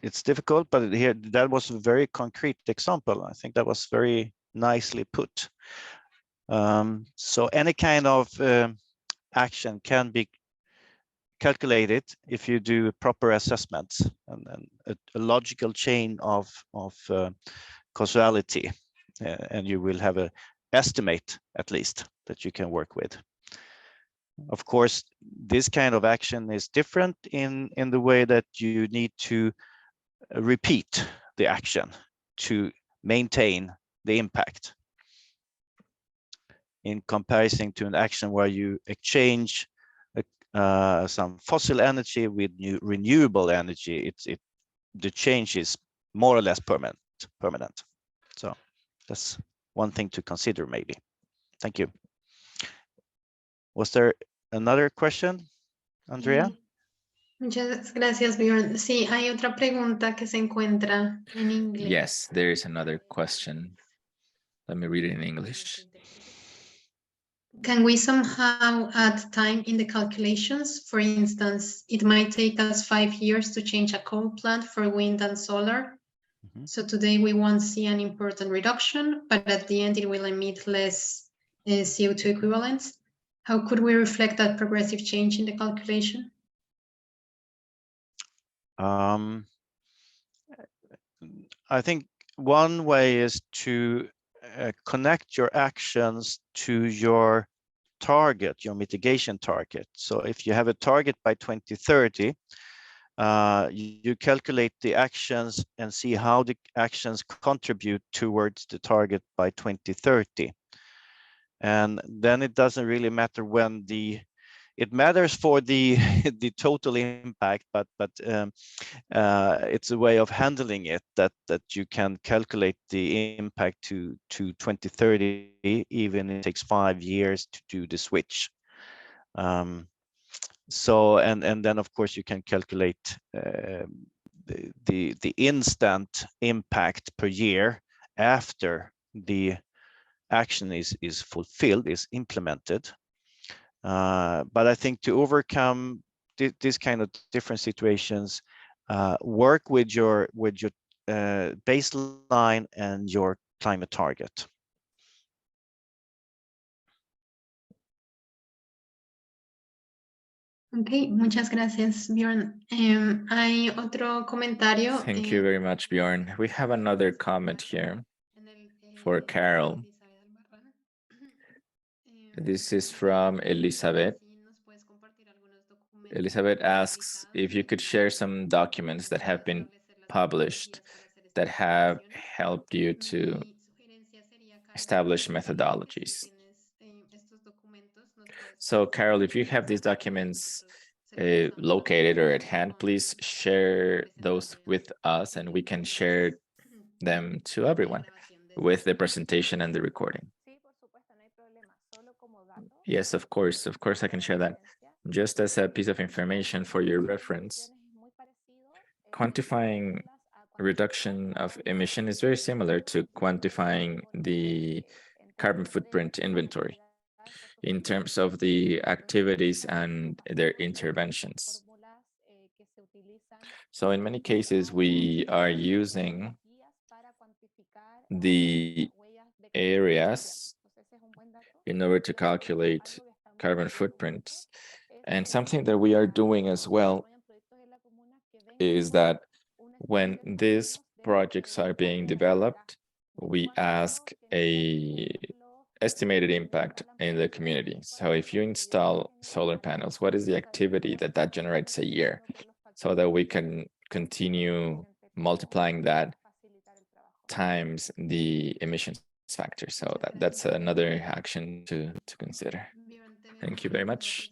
It's difficult, but here that was a very concrete example. I think that was very nicely put. So any kind of action can be calculated if you do proper assessments and a logical chain of causality, and you will have an estimate at least that you can work with. Of course, this kind of action is different in the way that you need to repeat the action to maintain the impact, in comparison to an action where you exchange some fossil energy with new renewable energy. The change is more or less permanent. So that's one thing to consider, maybe. Thank you. Was there another question, Andrea? Muchas gracias, Björn. Sí, hay otra pregunta que se encuentra en inglés. Yes, there is another question. Let me read it in English. Can we somehow add time in the calculations? For instance, it might take us 5 years to change a coal plant for wind and solar. Mm-hmm. So today we won't see an important reduction, but at the end it will emit less CO2 equivalents. How could we reflect that progressive change in the calculation? I think one way is to connect your actions to your target, your mitigation target. So if you have a target by 2030, you calculate the actions and see how the actions contribute towards the target by 2030. And then it doesn't really matter when it matters for the total impact, but it's a way of handling it that you can calculate the impact to 2030, even if it takes 5 years to do the switch. So and then of course you can calculate the instant impact per year after the action is fulfilled, is implemented. But I think to overcome this kind of different situations, work with your baseline and your climate target. Ok, muchas gracias, Björn. Hay otro comentario. Thank you very much, Bjorn. We have another comment here for Carol. This is from Elizabeth. Elizabeth asks if you could share some documents that have been published that have helped you to establish methodologies. So, Carol, if you have these documents located or at hand, please share those with us and we can share them to everyone with the presentation and the recording. Yes, of course I can share that. Just as a piece of information for your reference, quantifying reduction of emission is very similar to quantifying the carbon footprint inventory in terms of the activities and their interventions. So in many cases, we are using the areas in order to calculate carbon footprints. And something that we are doing as well is that when these projects are being developed, we ask a estimated impact in the community. So if you install solar panels, what is the activity that generates a year? So that we can continue multiplying that times the emissions factor. So that's another action to consider. Thank you very much.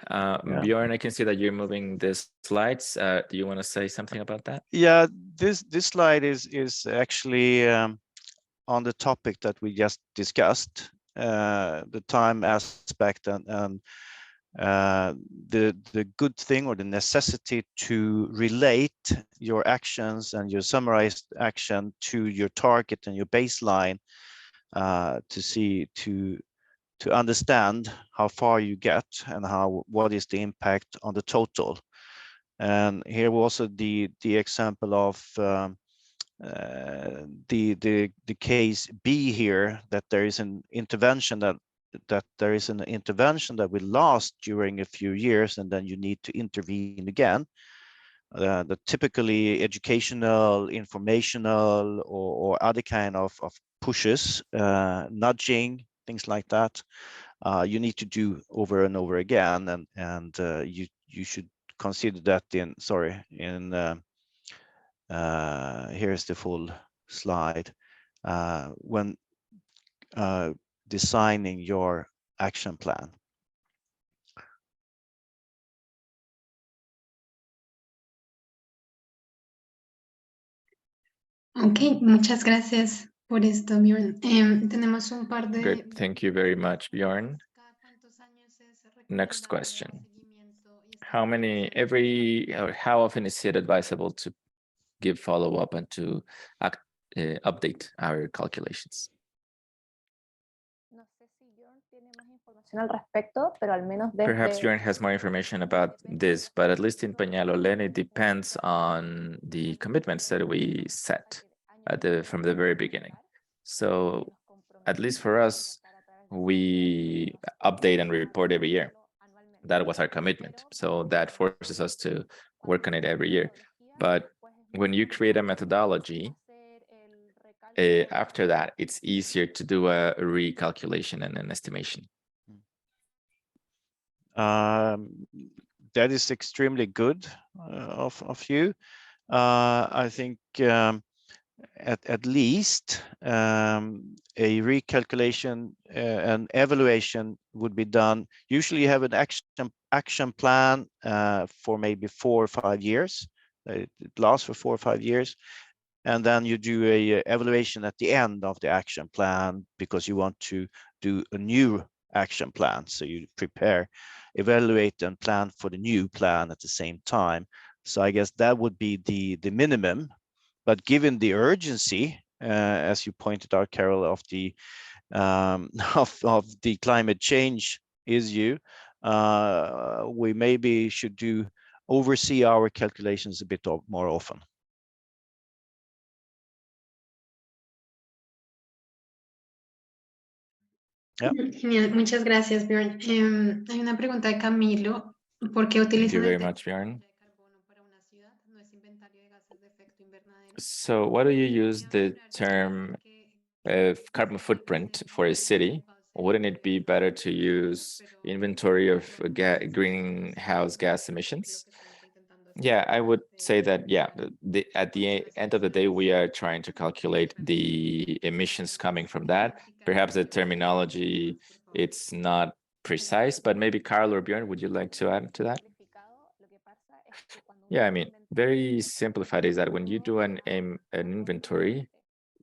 Bjorn, I can see that you're moving the slides. Do you want to say something about that? Yeah, this slide is actually on the topic that we just discussed, the time aspect and the good thing or the necessity to relate your actions and your summarized action to your target and your baseline, to understand how far you get and what is the impact on the total. And here also the example of the case B here, that there is an intervention that will last during a few years, and then you need to intervene again. The typically educational, informational, or other kind of pushes, nudging, things like that. You need to do over and over again, and you should consider that here's the full slide when designing your action plan. Ok, muchas gracias por esto, Björn. Tenemos un par de... Great, thank you very much, Bjorn. Next question. How often is it advisable to give follow-up and to update our calculations? Perhaps Bjorn has more information about this, but at least in Peñalolén, it depends on the commitments that we set from the very beginning. So at least for us, we update and report every year. That was our commitment. So that forces us to work on it every year. But when you create a methodology, after that, it's easier to do a recalculation and an estimation. That is extremely good of you. I think at least a recalculation and evaluation would be done. Usually you have an action plan for maybe 4 or 5 years. It lasts for 4 or 5 years. And then you do a evaluation at the end of the action plan because you want to do a new action plan. So you prepare, evaluate, and plan for the new plan at the same time. So I guess that would be the minimum. But given the urgency, as you pointed out, Carol, of the of the climate change issue, we maybe should oversee our calculations a bit more often. Yeah. Genial, muchas gracias, Björn. Hay una pregunta de Camilo ¿Por qué Thank you utilizan very el much, Björn. de carbono para una ciudad? No es inventario de gases de efecto invernadero. So why do you use the term carbon footprint for a city? Wouldn't it be better to use inventory of greenhouse gas emissions? Yeah, I would say that, yeah, at the end of the day, we are trying to calculate the emissions coming from that. Perhaps the terminology, it's not precise, but maybe Carl or Björn, would you like to add to that? Yeah, I mean, very simplified is that when you do an inventory,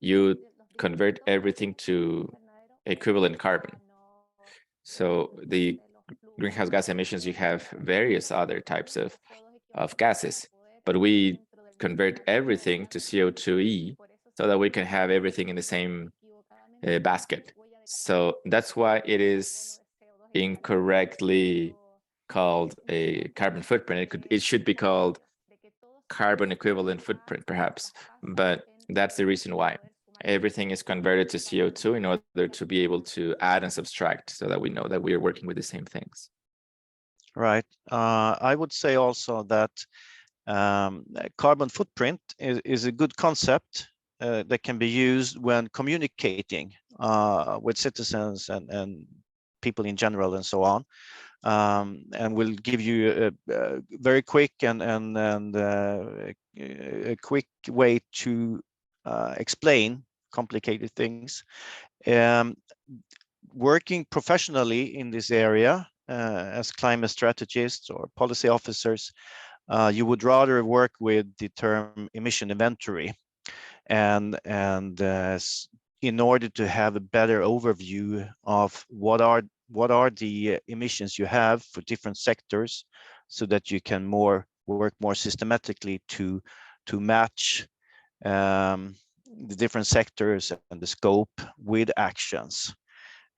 you convert everything to equivalent carbon. So the greenhouse gas emissions, you have various other types of gases, but we convert everything to CO2e so that we can have everything in the same basket. So that's why it is incorrectly called a carbon footprint. It should be called carbon equivalent footprint, perhaps, but that's the reason why. Everything is converted to CO2 in order to be able to add and subtract so that we know that we are working with the same things. Right. I would say also that carbon footprint is a good concept that can be used when communicating with citizens and people in general and so on. And we'll give you a very quick and a quick way to explain complicated things. Working professionally in this area as climate strategists or policy officers, you would rather work with the term emission inventory, and in order to have a better overview of what are the emissions you have for different sectors, so that you can work more systematically to match the different sectors and the scope with actions.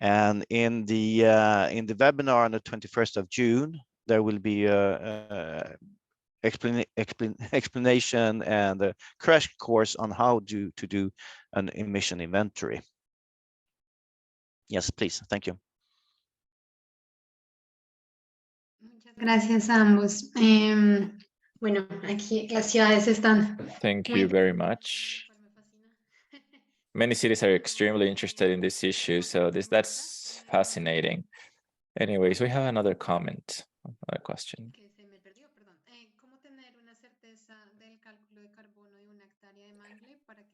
And in the webinar on the 21st of June, there will be a explanation and a crash course on how to do an emission inventory. Yes, please. Thank you. Muchas gracias a ambos. Bueno, aquí las ciudades están. Thank you very much. Many cities are extremely interested in this issue, so that's fascinating. Anyways, we have another comment, another question.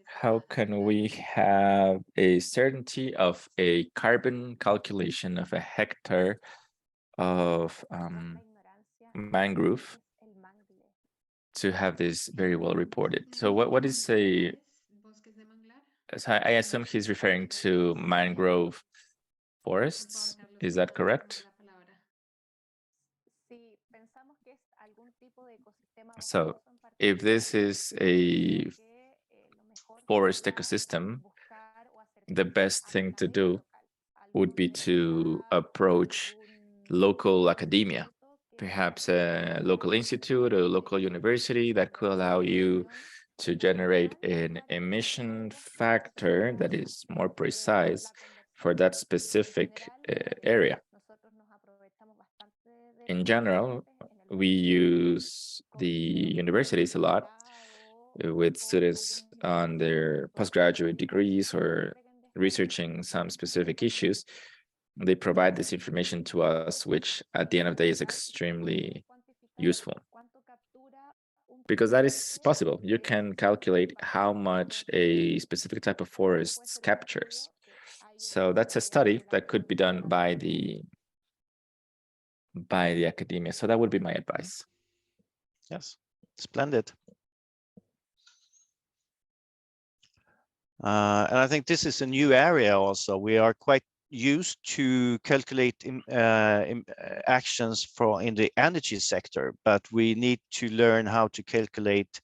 How can we have a certainty of a carbon calculation of a hectare of mangrove to have this very well reported? So what is a, so I assume he's referring to mangrove forests, is that correct? So if this is a forest ecosystem, the best thing to do would be to approach local academia, perhaps a local institute or local university that could allow you to generate an emission factor that is more precise for that specific area. In general, we use the universities a lot with students on their postgraduate degrees or researching some specific issues. They provide this information to us, which at the end of the day is extremely useful. Because that is possible. You can calculate how much a specific type of forest captures. So that's a study that could be done by the academia. So that would be my advice. Yes, splendid. And I think this is a new area also. We are quite used to calculate actions in the energy sector, but we need to learn how to calculate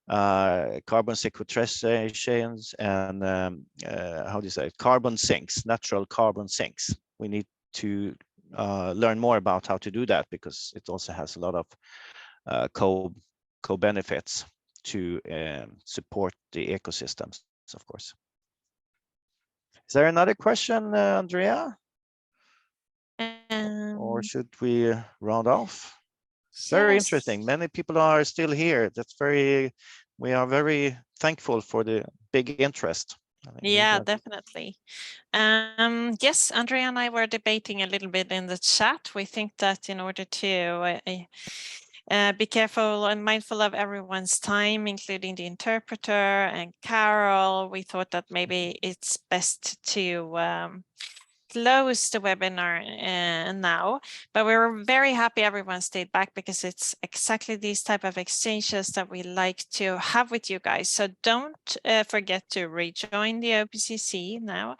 carbon sequestrations and how do you say it? Carbon sinks, natural carbon sinks. We need to learn more about how to do that, because it also has a lot of co-benefits to support the ecosystems, of course. Is there another question, Andrea? Or should we round off? Very Yes. interesting. Many people are still here. We are very thankful for the big interest. Yeah, definitely. Yes, Andrea and I were debating a little bit in the chat. We think that in order to be careful and mindful of everyone's time, including the interpreter and Carol, we thought that maybe it's best to close the webinar now, but we were very happy everyone stayed back because it's exactly these type of exchanges that we like to have with you guys. So don't forget to rejoin the OPCC now,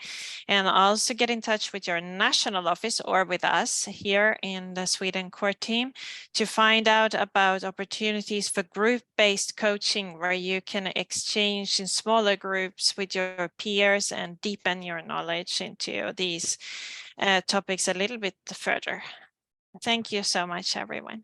and also get in touch with your national office or with us here in the Sweden core team to find out about opportunities for group-based coaching where you can exchange in smaller groups with your peers and deepen your knowledge into these topics a little bit further. Thank you so much, everyone.